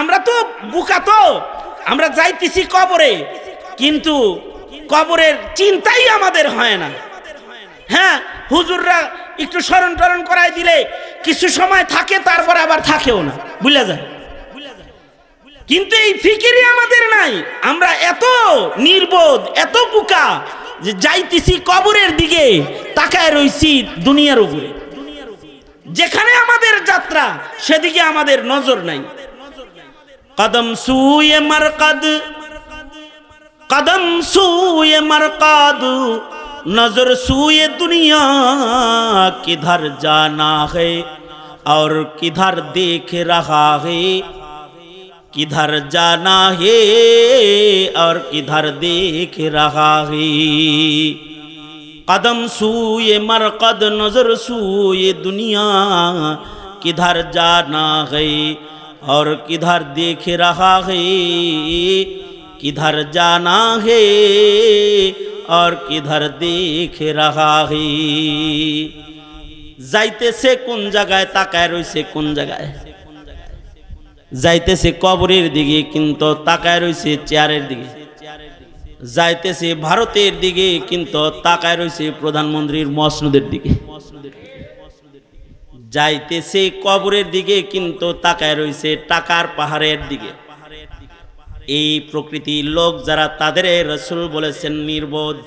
আমরা তো বুকা, তো আমরা যাইতেছি কবরে, কিন্তু কবরের চিন্তাই আমাদের হয় না। হ্যাঁ, হুজুররা একটু স্মরণ টরণ করাই দিলে কিছু সময় থাকে, তারপরে আবার থাকেও না, ভুলে যায়। কিন্তু এই ফিকিরই আমাদের নাই। আমরা এত নির্বোধ, এত বুকা যে যাইতেছি কবরের দিকে, তাকায় রইছি দুনিয়ার উপরে। যেখানে আমাদের যাত্রা সেদিকে আমাদের নজর নাই। কদম সুয়ে মারকাদ, কদম সুয়ে মারকাদ, नजर सूए दुनिया, किधर जाना है और किधर देख रहा है, किधर जाना है और किधर देख रहा है। कदम सूए मरकद, नजर सूए दुनिया, किधर जाना है और किधर देख रहा है, किधर जाना है और किधर देख रहा है। যাইতেছে কোন জায়গায়, তাকায় রইছে কোন জায়গায়। যাইতেছে কবরের দিকে কিন্তু তাকায় রইছে চেয়ারের দিকে। যাইতেছে ভারতের দিকে কিন্তু তাকায় রইছে প্রধানমন্ত্রীর মসনদের দিকে। যাইতেছে কবরের দিকে কিন্তু তাকায় রইছে টাকার পাহাড়ের দিকে। এই প্রকৃতির লোক যারা, তাদের রাসূল বলেছেন নির্বোধ।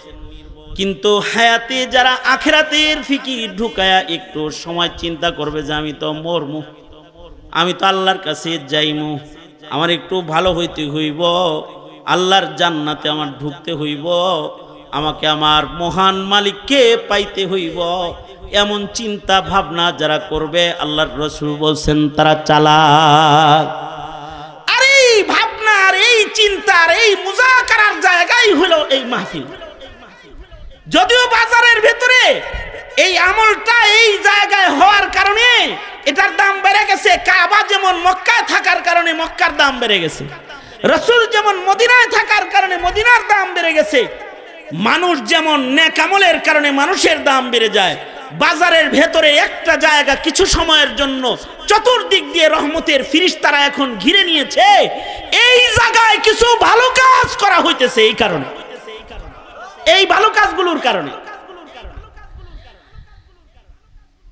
কিন্তু হায়াতে যারা আখিরাতের ফিকির ঢুকায়া একটু সময় চিন্তা করবে যে আমি তো মরমু, আমি তো আল্লাহর কাছে যাইমু, আমার একটু ভালো হইতে হইব, আল্লাহর জান্নাতে আমার ঢুকতে হইব, আমাকে আমার মহান মালিককে পাইতে হইব, এমন চিন্তা ভাবনা যারা করবে, আল্লাহর রাসূল বলছেন তারা চালাক। আর এই ভাবনার, এই চিন্তার, এই মুজাকারার জায়গাই হলো এই মাহফিল। যদিও বাজারের ভেতরে এই আমলটা এই জায়গায় হওয়ার কারণে এটার দাম বেড়ে গেছে। কাবা যেমন মক্কায় থাকার কারণে মক্কার দাম বেড়ে গেছে, রাসূল যেমন মদিনায় থাকার কারণে মদিনার দাম বেড়ে গেছে, মানুষ যেমন নেক আমলের কারণে মানুষের দাম বেড়ে যায়। বাজারের ভেতরে একটা জায়গা কিছু সময়ের জন্য চতুর্দিক দিয়ে রহমতের ফিরিস্তারা এখন ঘিরে নিয়েছে, এই জায়গায় কিছু ভালো কাজ করা হইতেছে। এই কারণে, এই ভালো কাজগুলোর কারণে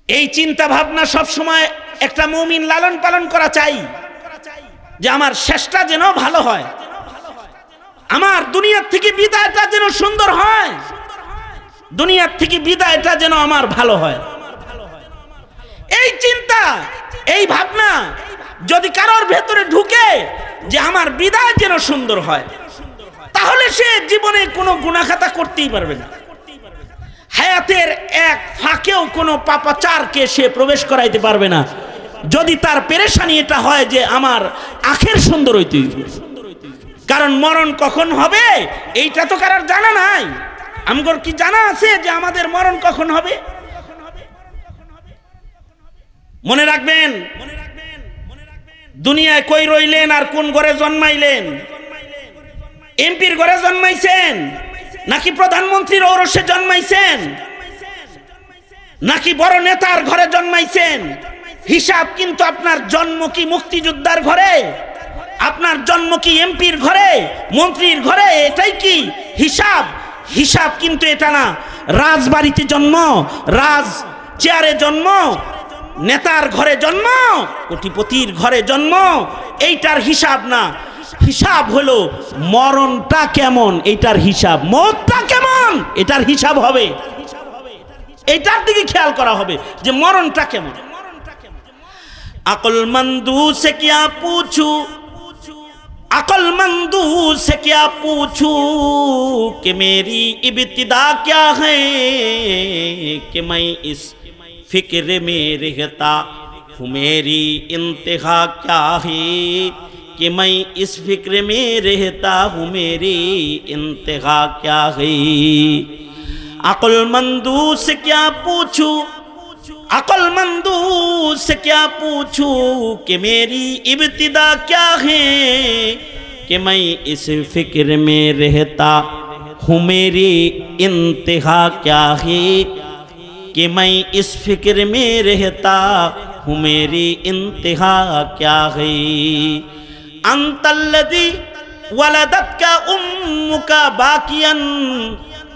এই চিন্তা ভাবনা সব সময় একটা মুমিন লালন পালন করা চাই যে আমার শেষটা যেন ভালো হয়, আমার দুনিয়ার থেকে বিদায়টা যেন সুন্দর হয়, দুনিয়ার থেকে বিদায়টা যেন আমার ভালো হয়। এই চিন্তা, এই ভাবনা যদি কারোর ভেতরে ঢুকে যে আমার বিদায় যেন সুন্দর হয়, তাহলে সে জীবনে কোনো গুনাহখাতা করতেই পারবে না। হায়াতের এক ফাঁকেও কোনো পাপাচারকে সে প্রবেশ করাইতে পারবে না, যদি তার পেরেশানি এটা হয় যে আমার আখের সুন্দর হইতে হইবে। কারণ মরণ কখন হবে এইটা তো কারোর জানা নাই। আমগর কি জানা আছে যে আমাদের মরণ কখন হবে? মনে রাখবেন, দুনিয়ায় কই রইলেন আর কোন ঘরে জন্মাইলেন? এমপির ঘরে জন্মাইছেন নাকি প্রধানমন্ত্রীর ঔরসে জন্মাইছেন নাকি বড় নেতার ঘরে জন্মাইছেন? হিসাব কিন্তু আপনার জন্ম কি মুক্তিযোদ্ধার ঘরে, আপনার জন্ম কি এমপির ঘরে, মন্ত্রীর ঘরে? এটাই কি হিসাব? হিসাব কিন্তু এটা না। রাজবাড়িতে জন্ম, রাজ চেয়ারে জন্ম, নেতার ঘরে জন্ম, কোটিপতির ঘরে জন্ম, এইটার হিসাব না। হিসাব হলো মরণটা কেমন, এইটার হিসাব। মরণটা কেমন, এটার হিসাব হবে। এইটার দিকে খেয়াল করা হবে যে মরণটা কেমন। আকলমন্দু সে কিয়া পুছু, अक्लमंदू से क्या पूछूं कि मेरी इब्तिदा क्या है, कि मैं इस फिक्र में रहता हूँ मेरी इंतहा क्या है, कि मैं इस फिक्र में रहता हूँ मेरी इंतहा क्या है। अक्लमंदू से क्या पूछूं, अक्लमंदू से क्या पूछूं कि मेरी इब्तिदा क्या है, कि मैं इस फिक्र में रहता हूँ मेरी इंतहा क्या है, कि मैं इस फिक्र में रहता हूँ मेरी इंतहा क्या है। अंतल्लज़ी वलदतका उम्मुका बाकियन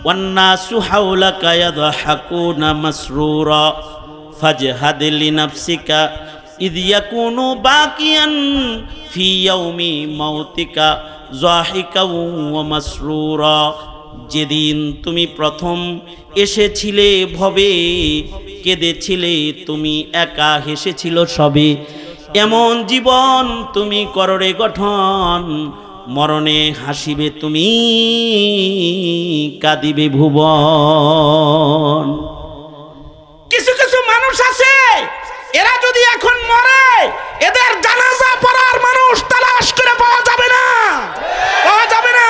वन्नासु हौलका यदहकूना मसरूरा फजहद लिनफ्सिका इद यकूनु बाकियन फी यौमी मौतिका ज़ाहिका व मसरूरा। যেদিন তুমি প্রথম এসেছিলে ভবে কেঁদেছিলে তুমি একা হেসেছিল সবে, এমন জীবন তুমি কররে গঠন মরণে হাসিবে তুমি কাঁদিবে ভুবন। কিছু কিছু মানুষ আছে এরা যদি এখন মরে এদের জানাজা পড়ার মানুষ তালাশ করে পাওয়া যাবে না, পাওয়া যাবে না,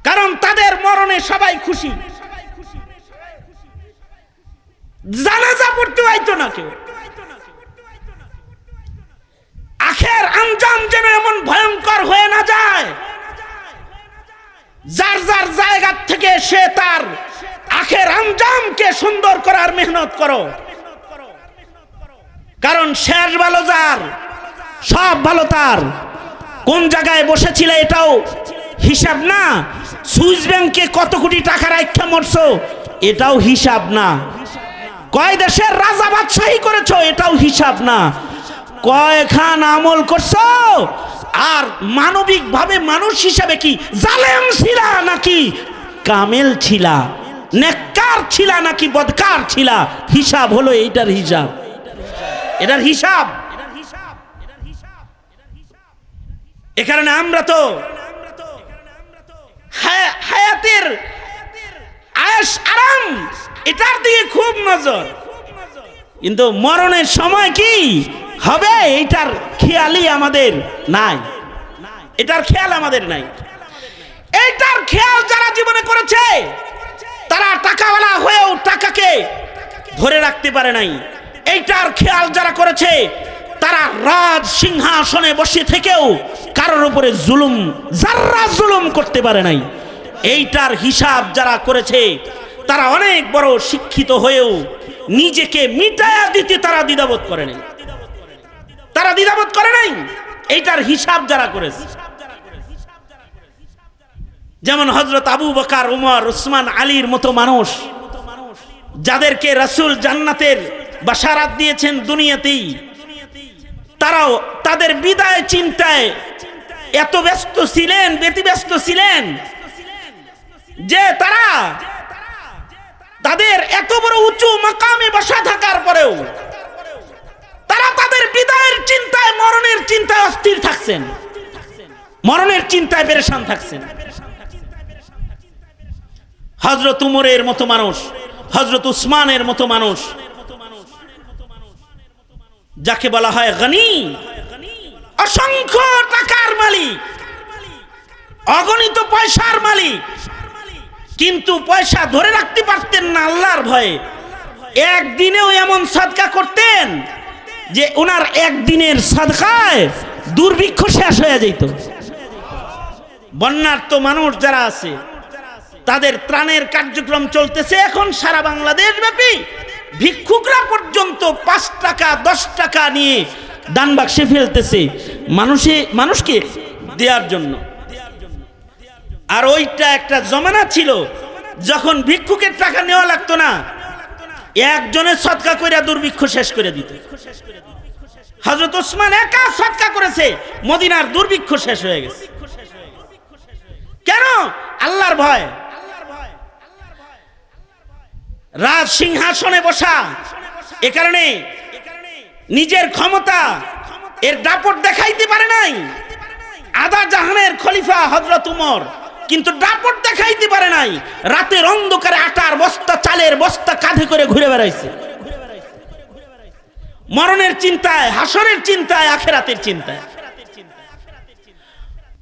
কারণ তাদের মরণে সবাই খুশি, জানাজা পড়তে হইতো না কেউ। আখের আঞ্জাম যেন এমন ভয়ঙ্কর হয়ে না যায়, যার যার জায়গা থেকে সে তার আখের আঞ্জামকে সুন্দর করার মেহনত করো, কারণ শেষ ভালো যার সব ভালো তার। কোন জায়গায় বসেছিলে এটাও হিসাব না, সুইস ব্যাংকে কত কোটি টাকা রাখা মরছো এটাও হিসাব না, কয় দেশের রাজা বাদশাহী করেছো এটাও হিসাব না, কয়খান আমল করছো আর মানবিক ভাবে মানুষ হিসাবে কি জালেম ছিলা নাকি কামেল ছিলা, নেককার ছিলা নাকি বদকার ছিলা, হিসাব হলো এইটার হিসাব, এটার হিসাব। এ কারণে আমরা তো হায়াতের আয়েশ আরাম এটার দিকে খুব নজর, কিন্তু মরণের সময় কি হবে এইটার খেয়ালই আমাদের নাই, এটার খেয়াল আমাদের নাই। এইটার খেয়াল যারা জীবনে করেছে তারা টাকাওয়ালা হয়েও টাকাকে ধরে রাখতে পারে নাই, এইটার খেয়াল যারা করেছে তারা রাজ সিংহাসনে বসে থেকেও কারোর উপরে জুলুম যারা জুলুম করতে পারে নাই। এইটার হিসাব যারা করেছে তারা অনেক বড় শিক্ষিত হয়েও নিজেকে মিটায়া দিতে তারা দ্বিধাবোধ করে নাই, তারা দ্বিধাবোধ করে নাই। এইটার হিসাব যারা করেছে, যেমন হযরত আবু বকর, উমর, উসমান, আলীর মতো মানুষ যাদেরকে রাসূল জান্নাতের বাশারাত দিয়েছেন দুনিয়াতেই, তারাও তাদের বিদায় চিন্তায় এত ব্যস্ত ছিলেন, ব্যতিব্যস্ত ছিলেন যে তারা তাদের এত বড় উঁচু মাকামে বসা থাকার পরেও তারা তাদের বিদায়ের চিন্তায়, মরণের চিন্তায় অস্থির থাকছেন, মরণের চিন্তায় পেরেশান থাকছেন। হযরত উমরের মতো মানুষ, হযরত উসমানের মতো মানুষ, যাকে বলা হয় গনি, অসংখ্য টাকার মালিক, অগণিত পয়সার মালিক, কিন্তু পয়সা ধরে রাখতে পারতেন না আল্লাহর ভয়ে। একদিনেও এমন সাদকা করতেন যে ওনার একদিনের সাদকায় দুর্ভিক্ষ শেষ হয়ে যেত। বন্যার্ত মানুষ যারা আছে তাদের ত্রাণের কার্যক্রম চলতেছে এখন সারা বাংলাদেশ ব্যাপী, ভিক্ষুকরা পর্যন্ত 5 টাকা 10 টাকা নিয়ে দান বাক্সে ফেলতেছে মানুষকে দেওয়ার জন্য। আর ওইটা একটা জমানা ছিল যখন ভিক্ষুকের টাকা নেওয়া লাগতো না, একজনের সদকা কইরা দুর্ভিক্ষ শেষ করে দিত। হযরত ওসমান একা সদকা করেছে, মদিনার দুর্ভিক্ষ শেষ হয়ে গেছে। কেন? আল্লাহর ভয়। রাজ সিংহাসনে বসা, এ কারণে নিজের ক্ষমতা এর দাপট দেখাইতে পারে নাই। আদা জাহানের খলিফা হযরত উমর, কিন্তু দাপট দেখাইতে পারে নাই। রাতের অন্ধকারে আটার বস্তা, চালের বস্তা কাঁধে করে ঘুরে বেড়াইছে, মরণের চিন্তায়, হাসরের চিন্তায়, আখিরাতের চিন্তায়।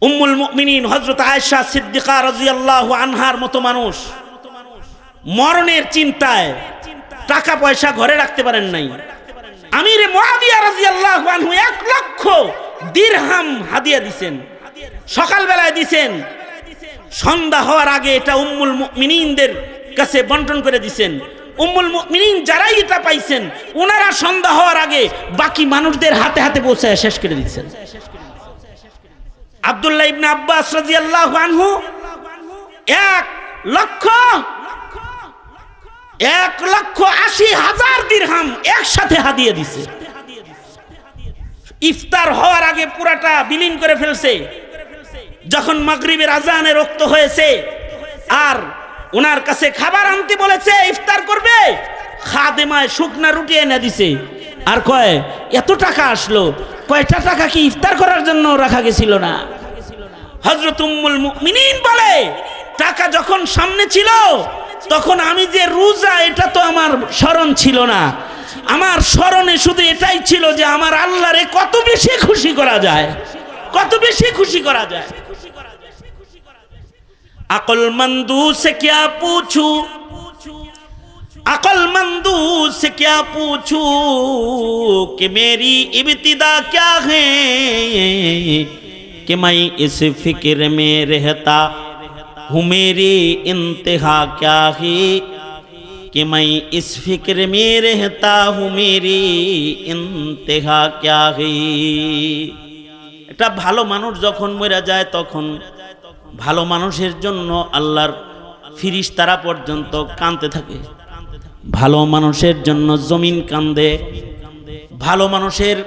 উম্মুল মুমিনিন হযরত আয়েশা সিদ্দিকা রাদিয়াল্লাহু আনহার মতো মানুষ মরণের চিন্তায় টাকা পয়সা ঘরে রাখতে পারেন নাই। আমিরে মুআবিয়া রাদিয়াল্লাহু আনহু 1 লক্ষ দিরহাম হাদিয়া দিবেন, সকালবেলায় দিবেন, সন্ধ্যা হওয়ার আগে এটা উম্মুল মুমিনিনদের কাছে বন্টন করে দিবেন। উম্মুল মুমিনিন যারাই এটা পাইছেন, ওনারা সন্ধ্যা হওয়ার আগে বাকি মানুষদের হাতে হাতে পৌঁছায় শেষ করে দিচ্ছেন। আব্দুল্লাহ ইবনে আব্বাস রাদিয়াল্লাহু আনহু 1,80,000 দিরহাম একসাথে হাদিয়া দিছে। ইফতার হওয়ার আগে পুরাটা বিলীন করে ফেলছে। যখন মাগরিবের আজানের ওয়াক্ত হয়েছে আর ওনার কাছে খাবার আনতে বলেছে, ইফতার করবে, খাদেমায় শুকনা রুটি এনে দিছে। আর কয় এত টাকা আসলো, কয়টা টাকা কি ইফতার করার জন্য রাখা গেছিল না? হযরত উম্মুল মুমিনিন বলে, টাকা যখন সামনে ছিল তখন আমি যে রোজা এটা তো আমার স্মরণ ছিল না। আমার স্মরণে শুধু এটাই ছিল যে আমার আল্লাহরে কত বেশি খুশি করা যায়, কত বেশি খুশি করা যায়। अक्लमंदू से क्या पूछूं, अक्लमंदू से क्या पूछूं कि मेरी इब्तिदा क्या है, कि मैं इस फिक्र में रहता हूँ मेरी इंतहा क्या है, कि मैं इस फिक्र में रहता हूँ मेरी इंतहा क्या है। একটা ভালো মানুষ যখন মরে যায় তখন ভালো মানুষের জন্য আল্লাহর ফিরিস্তারা পর্যন্ত কাঁদতে থাকে। ভালো মানুষের জন্য জমিন কান্দে। ভালো মানুষের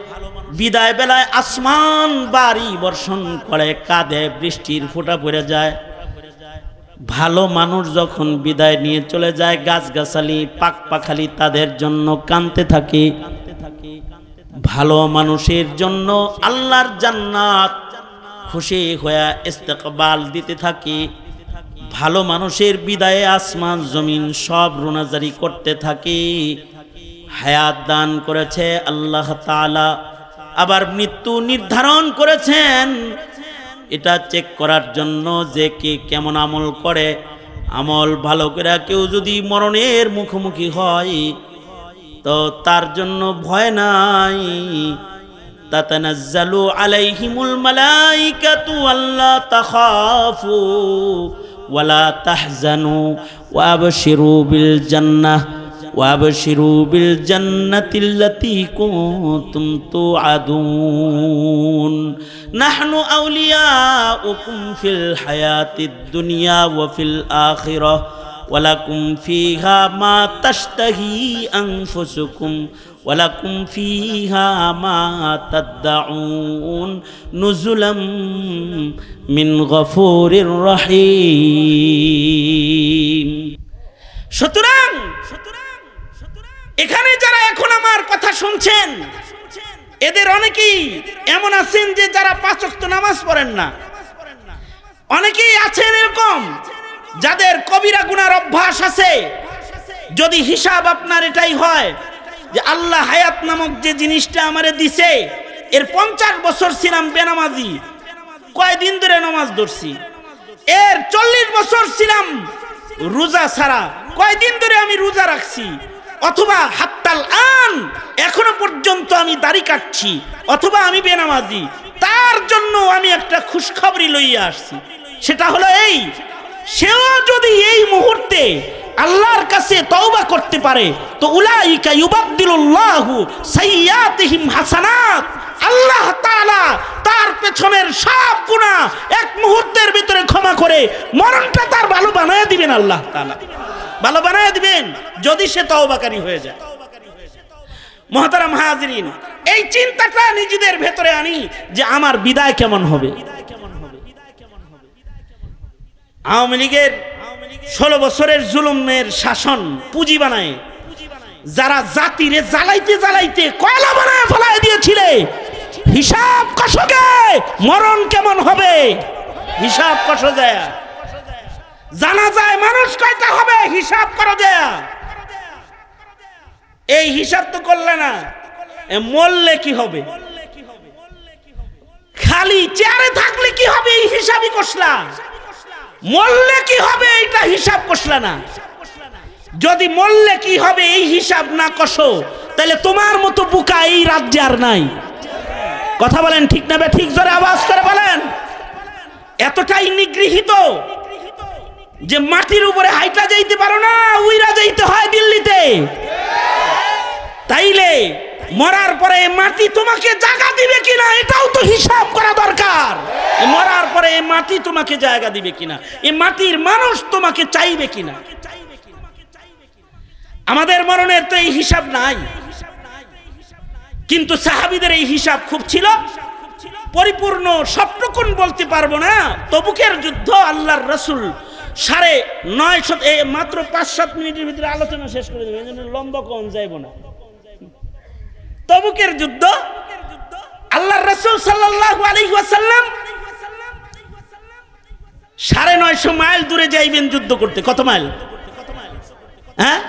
বিদায় বেলায় আসমান বাড়ি বর্ষণ করে, কাঁদে, বৃষ্টির ফোঁটা পড়ে যায়। ভালো মানুষ যখন বিদায় নিয়ে চলে যায়, গাছগাছালি, পাক পাখালি তাদের জন্য কাঁদতে থাকে। ভালো মানুষের জন্য আল্লাহর জান্নাত খুশি হয়ে ইস্তেকবাল দিতে থাকে। ভালো মানুষের বিদায়ে আসমান জমিন সব রোনাজারি করতে থাকে। হায়াত দান করেছে আল্লাহ তাআলা, আবার মৃত্যু নির্ধারণ করেছেন এটা চেক করার জন্য যে কে কেমন আমল করে। আমল ভালো করে কেউ যদি মরণের মুখোমুখি হয় তো তার জন্য ভয় নাই। তাতানাজ্জালু আলাইহিমুল মালাইকাতু আল্লা তাখাফু ওয়ালা তাহজানু ওয়াবশিরু বিল জান্নাহ ওয়াবশিরু বিল জান্নাতিল্লাতী কুনতুম তুআদুন নাহনু আউলিয়াউকুম ফিল হায়াতিদ দুনিয়া ওয়া ফিল আখিরাহ ওয়ালাকুম ফিহা মা তাশতাহি আনফুসুকুম ওয়ালাকুম ফিহা মা তাদউন নুজুলাম মিন গফুরির রহিম। সুতরাং এখানে যারা এখন আমার কথা শুনছেন, এদের অনেকেই এমন আছেন যে যারা 5 ওয়াক্ত নামাজ পড়েন না। অনেকেই আছেন এরকম যাদের কবিরা গুনার অভ্যাস আছে। যদি হিসাব আপনার এটাই হয় যে আল্লাহ হায়াত নামক যে জিনিসটা আমারে দিছে, এর 50 বছর ছিলাম বেনামাজি, কয়দিন ধরে নামাজ ধরছি। এর 40 বছর ছিলাম রোজা ছাড়া, কয়দিন ধরে আমি রোজা রাখছি। অথবা হাত্তাল আন এখনো পর্যন্ত আমি দাড়ি কাটছি, অথবা আমি বেনামাজি। তার জন্য আমি একটা খুশখবরি লইয়া আসছি। সেটা হলো এই, সেও যদি এই মুহূর্তে আল্লাহর কাছে তওবা করতে পারে তো উলাইকা ইউবাদদিলুল্লাহু সাইয়্যাতিহিম হাসানাত, আল্লাহ তাআলা তার পেছনের সব গুনাহ এক মুহূর্তের ভিতরে ক্ষমা করে মরণটা তার ভালো বানায় দিবেন। আল্লাহ তাআলা ভালো বানায় দিবেন যদি সে তওবাকারী হয়ে যায়। মুহতারাম হাজিরিন, এই চিন্তাটা নিজেদের ভেতরে আনি যে আমার বিদায় কেমন হবে। আওয়ামী লীগের 16 বছরের জুলুমের শাসন পুঁজি বানায় যারা জাতিরে জ্বালাইতে জ্বালাইতে কয়লা বানায় ফেলায় দিয়েছিলে, হিসাব কষকে মরণ কেমন হবে হিসাব কষ যায়। জানা যায় মানুষ কয়টা হবে হিসাব করো যায়। এই হিসাব তো করলে না, মরলে কি হবে? খালি চেয়ারে থাকলে কি হবে এই হিসাবই কষলা, মরলে কি হবে এইটা হিসাব কষলা না। যদি মরলে কি হবে এই হিসাব না কষো, তাহলে তোমার মতো বুকা এই রাজ্যে আর নাই। কথা বলেন ঠিক না? ঠিক জোরে আওয়াজ করে বলেন। এতটাই নিগৃহীত যে মাটির উপরে হাইটা যাইতে পারো না, উইরা যাইতে হয় দিল্লিতে। তাইলে মরার পরে মাটি তোমাকে জায়গা দিবে কিনা এটাও তো হিসাব করা দরকার। মরার পরে মাটি তোমাকে জায়গা দিবে কিনা, এই মাটির মানুষ তোমাকে চাইবে কিনা। আমাদের মরণের তো এই হিসাব নাই, কিন্তু সাহাবীদের এই হিসাব খুব ছিল। পরিপূর্ণ সবটুকুন বলতে পারবো না। তবুকের যুদ্ধ আল্লাহর রাসূল 950 মাত্র 5-7 মিনিটের ভিতরে আলোচনা শেষ করে দেবে, এজন্য লম্বা কোন যাইব না। তবুকের যুদ্ধ আল্লাহর রাসূল সাল্লাল্লাহু আলাইহি ওয়াসাল্লাম 950 মাইল দূরে যাইবেন যুদ্ধ করতে। কত মাইল? হ্যাঁ,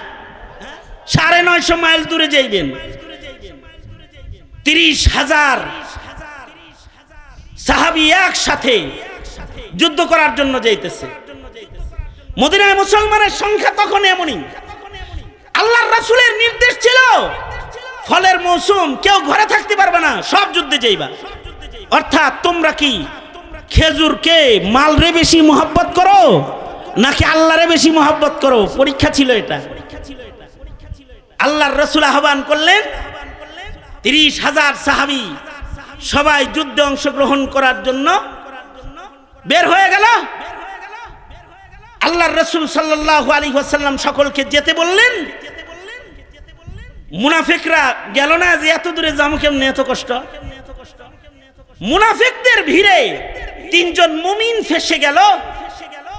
950 মাইল দূরে যাইবেন। 30,000 সাহাবী একসাথে যুদ্ধ করার জন্য যাইতেছে। মদিনায় মুসলমানের সংখ্যা তখন এমনই। আল্লাহর রাসূলের নির্দেশ ছিল ফলের মৌসুম, কেউ ঘরে থাকতে পারবে না, সব যুদ্ধে যাইবা। অর্থাৎ তোমরা কি খেজুরকে মালরে বেশি মহব্বত করো নাকি আল্লাহরে বেশি মহব্বত করো? পরীক্ষা ছিল এটা। আল্লাহর রাসূল আহ্বান করলেন, 30,000 সাহাবী সবাই যুদ্ধে অংশগ্রহণ করার জন্য বের হয়ে গেল। আল্লাহর রাসূল সাল্লাল্লাহু আলাইহি ওয়াসাল্লাম সকলকে যেতে বললেন। মুনাফিকরা গেল না যে এত দূরে যাবো কেমনে, এত কষ্ট। মুনাফিকদের ভিড়ে 3 জন মুমিন ফেসে গেল,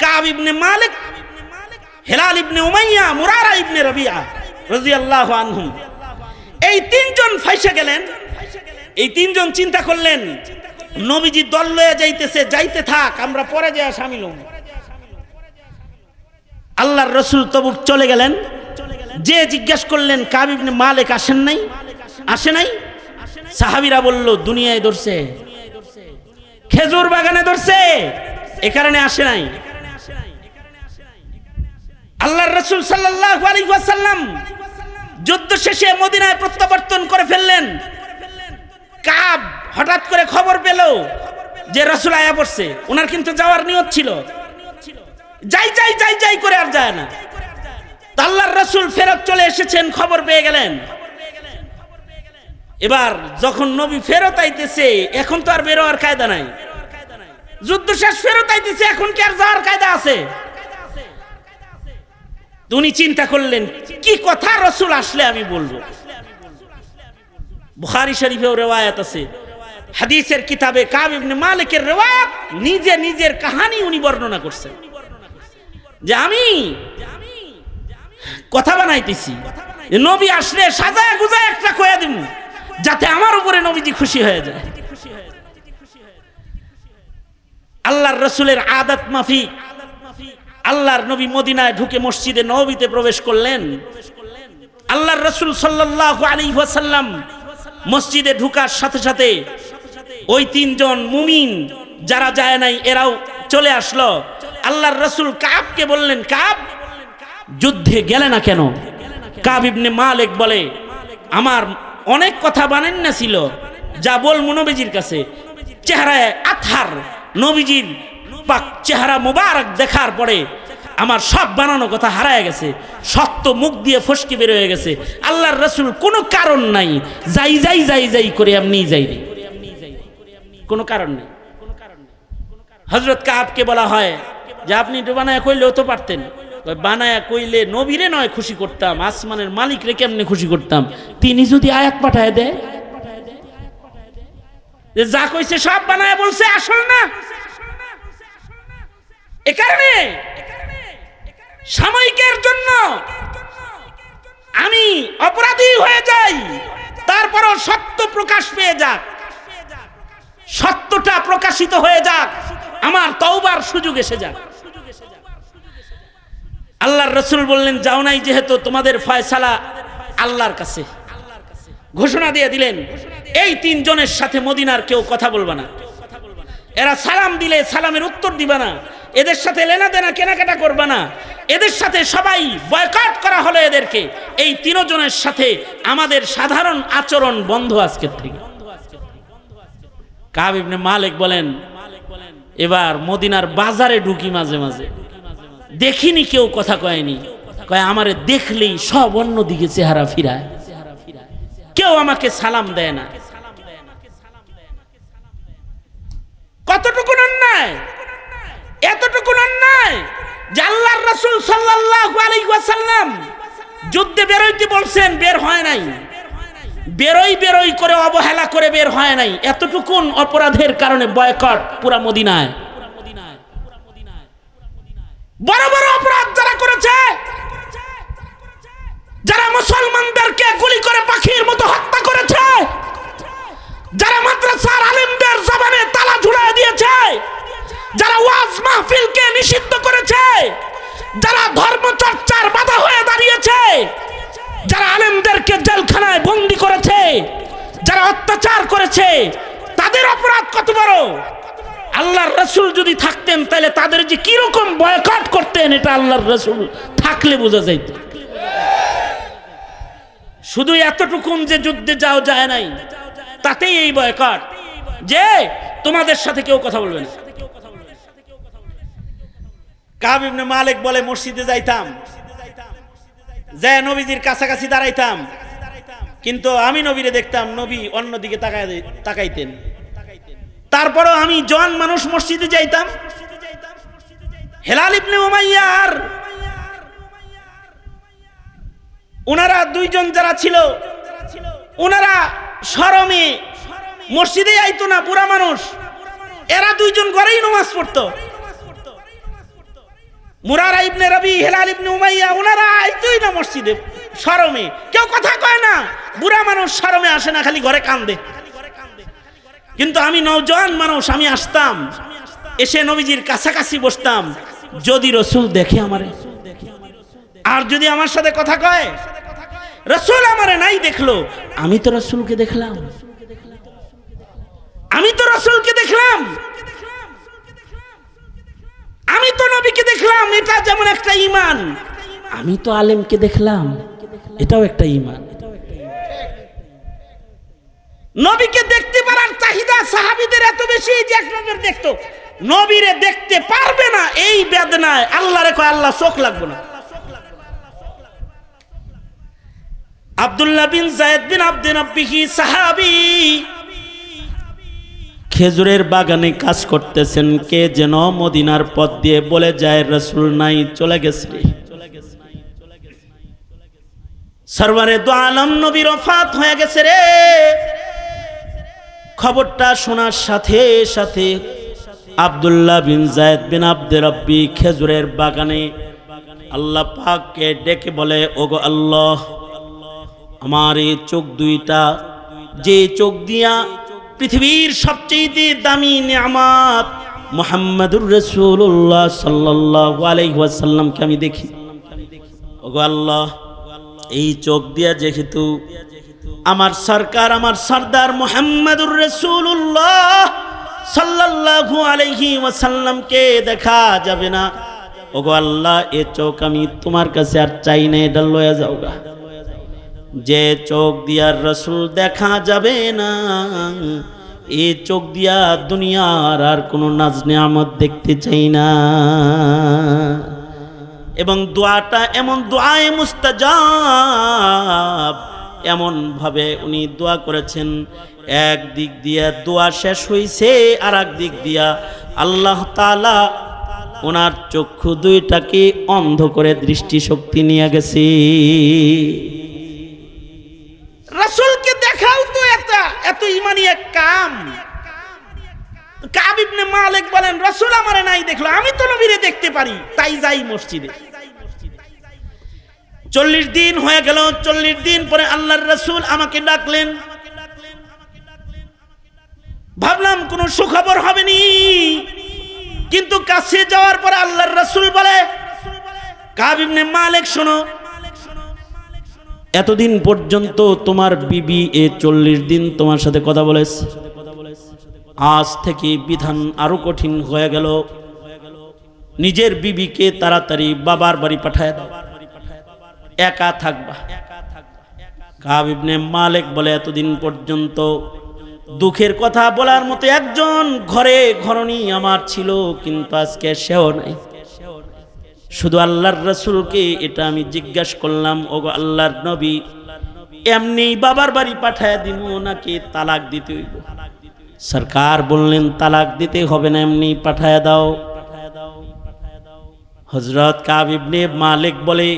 কাব ইবনে মালিক, হিলাল ইবনে উমাইয়া, মুরারা ইবনে রাবিয়া রাদিয়াল্লাহু আনহুম। এই 3 জন ফাইসে গেলেন। এই 3 জন চিন্তা করলেন নবীজি দল লয়ে যাইতেছে, যাইতে থাক, আমরা পরে যাওয়া শামিল হব। আল্লাহর রাসূল তবুক চলে গেলেন। যে জিজ্ঞেস করলেন কাব ইবনে মালিক আসেন নাই, আসে নাই? সাহাবীরা বলল দুনিয়ায় ধরছে, খেজুর বাগানে ধরছে, এ কারণে আসে নাই। আল্লাহর রাসূল সাল্লাল্লাহু আলাইহি ওয়াসাল্লাম যুদ্ধ শেষে মদিনায় প্রত্যাবর্তন করে ফেললেন। কাব হঠাৎ করে খবর পেল যে রাসূল আয়া পড়ছে। ওনার কিন্তু যাওয়ার নিয়ত ছিল, যাই যাই যাই যাই করে আর যায় না। আল্লাহর রাসূল ফেরত চলে এসেছেন, খবর পেয়ে গেলেন। এবার যখন নবী ফেরত আইতেছে, এখন তো আর বেরোয়ার কায়দা নাই। যুদ্ধ শেষ ফেরত আইতেছে, এখন কি আর যাওয়ার কায়দা আছে? উনি চিন্তা করলেন কি কথা রাসূল আসলে আমি বলবো। বুখারী শরীফেও রিওয়ায়াত আছে, হাদিসের কিতাবে কাব ইবনে মালিকের রিওয়ায়াত, নিজের কাহিনী উনি বর্ণনা করছেন যে আমি কথা বানাইতেছি, নবী আসলে সাজায় গুজায় একটা কইয়া দিমু যাতে আমার উপরে নবীজি খুশি হয়ে যায়। আল্লাহর রাসূলের আদত মাফিক আল্লাহর নবী মদিনায় ঢুকে মসজিদে নববীতে প্রবেশ করলেন। আল্লাহর রাসূল সাল্লাল্লাহু আলাইহি ওয়াসাল্লাম মসজিদে ঢোকার সাথে সাথে ওই 3 জন মুমিন যারা যায় নাই এরাও চলে আসলো। আল্লাহর রাসূল কাবকে বললেন, কাব যুদ্ধে গেলে না কেন? কাব ইবনে মালিক বলে, আমার অনেক কথা বানান না ছিল, যা বলবো নবীজির কাছে। চেহারায় আতহার, নবীজির পাক চেহারা মুবারক দেখার পরে আমার সব বানানো কথা হারায় গেছে, সত্য মুখ দিয়ে ফসকে বের হয়ে গেছে। আল্লাহর রাসূল কোনো কারণ নাই, যাই যাই যাই যাই করে এমনি যাই, কোনো কারণ নেই। হযরত কাবকে বলা হয় যে আপনি তো বানায় কইলেও তো পারতেন। বানায়া কইলে নবীরে নয় খুশি করতাম, আসমানের মালিক রে কেমনে খুশি করতাম? তিনি যদি আয়াত পাঠায় দেয় যে যা কইছে সব বানায় বলছে, আসল না। এ কারণে সাময়িকের জন্য আমি অপরাধী হয়ে যাই, তারপরও সত্য প্রকাশ পেয়ে যাক, সত্যটা প্রকাশিত হয়ে যাক, আমার তওবার সুযোগ এসে যাক। আল্লাহর রাসূল বললেন, যাও নাই যেহেতু, তোমাদের ফয়সালা আল্লাহর কাছে। ঘোষণা দিয়ে দিলেন, এই তিনজনের সাথে মদিনার কেউ কথা বলবে না। এরা সালাম দিলে সালামের উত্তর দিবে না, এদের সাথে লেনা দেনা কেনাকাটা করবে না, এদের সাথে সবাই বয়কট করা হলো। এদেরকে, এই তিনজনের সাথে আমাদের সাধারণ আচরণ বন্ধ আজকের থেকে। কাব ইবনে মালিক বলেন, এবার মদিনার বাজারে ঢুকি, মাঝে মাঝে দেখিনি কেউ কথা কয়নি, কয় আমারে দেখলেই সব অন্যদিকে চেহারা ফিরায়, কেউ আমাকে সালাম দেয় না। কতটুকু অন্যায়, এতটুকু অন্যায় যে আল্লাহর রাসূল সাল্লাল্লাহু আলাইহি ওয়াসাল্লাম যুদ্ধে বেরোইতে বলছেন, বের হয় নাই, বেরোই করে অবহেলা করে বের হয় নাই। এতটুকুন অপরাধের কারণে বয়কট পুরা মদিনায়। বড় বড় অপরাধ যারা করেছে, যারা মুসলমানদেরকে গুলি করে পাখির মতো হত্যা করেছে, যারা মাদ্রাসার আলেমদের জবানে তালা ঝুলিয়ে দিয়েছে, যারা ওয়াজ মাহফিলকে নিষিদ্ধ করেছে, যারা ধর্মচর্চার বাধা হয়ে দাঁড়িয়েছে, যারা আলেমদেরকে জেলখানায় বন্দী করেছে, যারা অত্যাচার করেছে, তাদের অপরাধ কত বড়। আল্লাহর রাসূল যদি থাকতেন তাহলে তাদের যে কি রকম বয়কট করতেন, এটা আল্লাহর রাসূল থাকলে বোঝা যাইত। শুধু এতটুকুন যে যুদ্ধে যাও যায় নাই, তাতেই এই বয়কট, যে তোমাদের সাথে কেউ কথা বলবে না। কাব ইবনে মালিক বলে, মসজিদে যাইতাম, যে নবীজির কাছাকাছি দাঁড়াইতাম, কিন্তু আমি নবীরে দেখতাম নবী অন্যদিকে তাকাইতেন। তারপরও আমি জন মানুষ মসজিদে যাইতাম। হেলাল ইবনে উমাইয়ার ওনারা দুইজন যারা ছিল, ওনারা শরমে মসজিদে আইতো না, বুড়া মানুষ, এরা দুইজন ঘরেই নামাজ পড়তো। মুরারা ইবনে রবি, হেলাল ইবনে উমাইয়া, ওনারা আইতোই না মসজিদে, শরমে, কেউ কথা কয় না। বুড়া মানুষ শরমে আসে না, খালি ঘরে কান্দে। কিন্তু আমি নওজোয়ান মানুষ, আমি আসতাম, এসে নবীজির কাছাকাছি বসতাম। যদি রাসূল দেখে আমারে, আর যদি আমার সাথে কথা কয়, রাসূল আমারে নাই দেখলো, আমি তো রাসূলকে দেখলাম, আমি তো রাসূলকে দেখলাম, আমি তো নবীকে দেখলাম। এটা যেমন একটা ঈমান। আমি তো আলেমকে দেখলাম, এটাও একটা ঈমান। নবীকে দেখতে পারার চাহিদা সাহাবীদের এত বেশি যে এক নজর দেখতো। নবীরে দেখতে পারবে না, এই বেদনায় আল্লাহরে কয়, আল্লাহ চোখ লাগবে না। আব্দুল্লাহ বিন যায়েদ বিন আব্দে রাব্বিহি সাহাবী, খেজুরের বাগানে কাজ করতেছেন, কে যেন মদিনার পথ দিয়ে বলে যায়, রাসূল নাই, চলে গেছে। সরওয়ারে দু আলম নবীর ওফাত হয়ে গেছে রে। খবরটা শোনার সাথে সাথে আব্দুল্লাহ বিন যায়েদ বিন আব্দে রাব্বি খেজুরের বাগানে আল্লাহ পাককে ডেকে বলে, ওগো আল্লাহ, আমার এই চোখ দুইটা, যে চোখ দিয়া পৃথিবীর সবচেয়ে দামি নিয়ামত মুহাম্মাদুর রাসূলুল্লাহ সাল্লাল্লাহু আলাইহি ওয়াসাল্লামকে আমি দেখি, ওগো আল্লাহ, এই চোখ দিয়া যেহেতু আমার সরকার, আমার সরদার মুহাম্মাদুর রাসূলুল্লাহ সাল্লাল্লাহু আলাইহি ওয়াসাল্লামকে দেখা যাবে না, ওগো আল্লাহ, এ চোখ আমি তোমার কাছে আর চাই না, এটা লয়ে যাও গা। যে চোখ দিয়া রাসূল দেখা যাবে না, এই চোখ দিয়া দুনিয়ার আর কোনো নাজ নিয়ামত দেখতে চাই না। এবং দোয়াটা এমন দোয়ায়ে মুস্তাজাব, এমন ভাবে উনি দোয়া করেছেন, এক দিক দিয়া দোয়া শেষ হইছে, আর এক দিক দিয়া আল্লাহ তাআলা ওনার চক্ষু দুইটাকে অন্ধ করে দৃষ্টিশক্তি নিয়ে গেছে। রাসূলকে দেখাও তো এত ইমানি এক কাম। কাব ইবনে মালিক বলেন, রাসূল আমারে নাই দেখলো, আমি তো নবীরে দেখতে পারি, তাই যাই মসজিদে। 40 দিন হয়ে গেল। 40 দিন পরে আল্লাহর রাসূল আমাকে ডাকলেন। ভাবলাম কোনো সুখবর হবে নি, কিন্তু কাছে যাওয়ার পরে আল্লাহর রাসূল বলে, কাব ইবনে মালিক শোনো, এতদিন পর্যন্ত তোমার বিবি 40 দিন তোমার সাথে কথা বলেছে, আজ থেকে বিধান আরো কঠিন হয়ে গেল, নিজের বিবিকে তাড়াতাড়ি বাবার বাড়ি পাঠায় দাও, একা থাকবা। কাব ইবনে মালিক বলে, এতদিন পর্যন্ত দুঃখের কথা বলার মতো একজন ঘরে ঘরণী আমার ছিল, কিন্তু আজকে সেও নাই। শুধু আল্লাহর রাসূলকে এটা আমি জিজ্ঞাসা করলাম, ওগো আল্লাহর নবী, এমনি বাবার বাড়ি পাঠায় দিব নাকি তালাক দিতে হইব? সরকার বললেন, তালাক দিতে হবে না, এমনি পাঠায় দাও। হযরত কাব ইবনে মালিক বলে,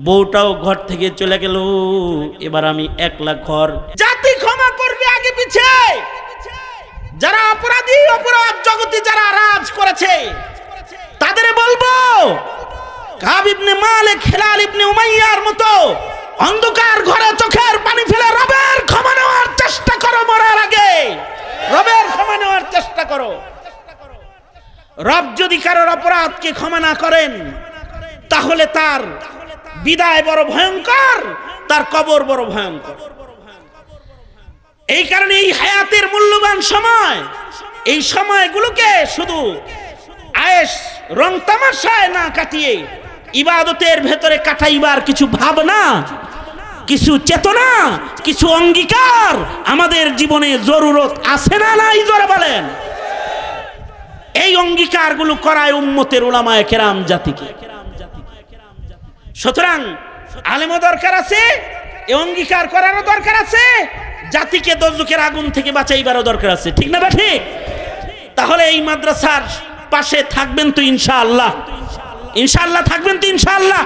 বউটাও ঘর থেকে চলে গেল, এবার আমি একলা ঘর। জাতি ক্ষমা করবে আগে পিছে, যারা অপরাধী, অপরাধ জগতে যারা রাজ করেছে তাদের বলবো, কাব ইবনে মালিক, হিলাল ইবনে উমাইয়ার মতো অন্ধকার ঘরে চোখের পানি ফেলে রবের ক্ষমা নেওয়ার চেষ্টা করো, মরার আগে রবের ক্ষমা নেওয়ার চেষ্টা করো। রব যদি কারোর অপরাধকে ক্ষমা না করেন, তাহলে তার বিদায় বড় ভয়ঙ্কর, তার কবর বড় ভয়ঙ্কর। এই কারণে এই হায়াতের মূল্যবান সময়, এই সময়গুলোকে শুধু আয়েশ রং তামাশায় না কাটিয়ে ইবাদতের ভেতরে কাটাইবার কিছু ভাবনা, কিছু চেতনা, কিছু অঙ্গীকার আমাদের জীবনে জরুরত আছে না নাই? জোরে বলেন। এই অঙ্গীকারগুলো করায় উম্মতের উলামায়ে কেরাম জাতিকে। সুতরাং আলেমও দরকার আছে, এই অঙ্গীকার করারও দরকার আছে, জাতিকে দোজখের আগুন থেকে বাঁচাইবারও দরকার আছে, ঠিক না? ঠিক। তাহলে এই মাদ্রাসার পাশে থাকবেন তো ইনশাআল্লাহ? ইনশাআল্লাহ থাকবেন তো ইনশাআল্লাহ?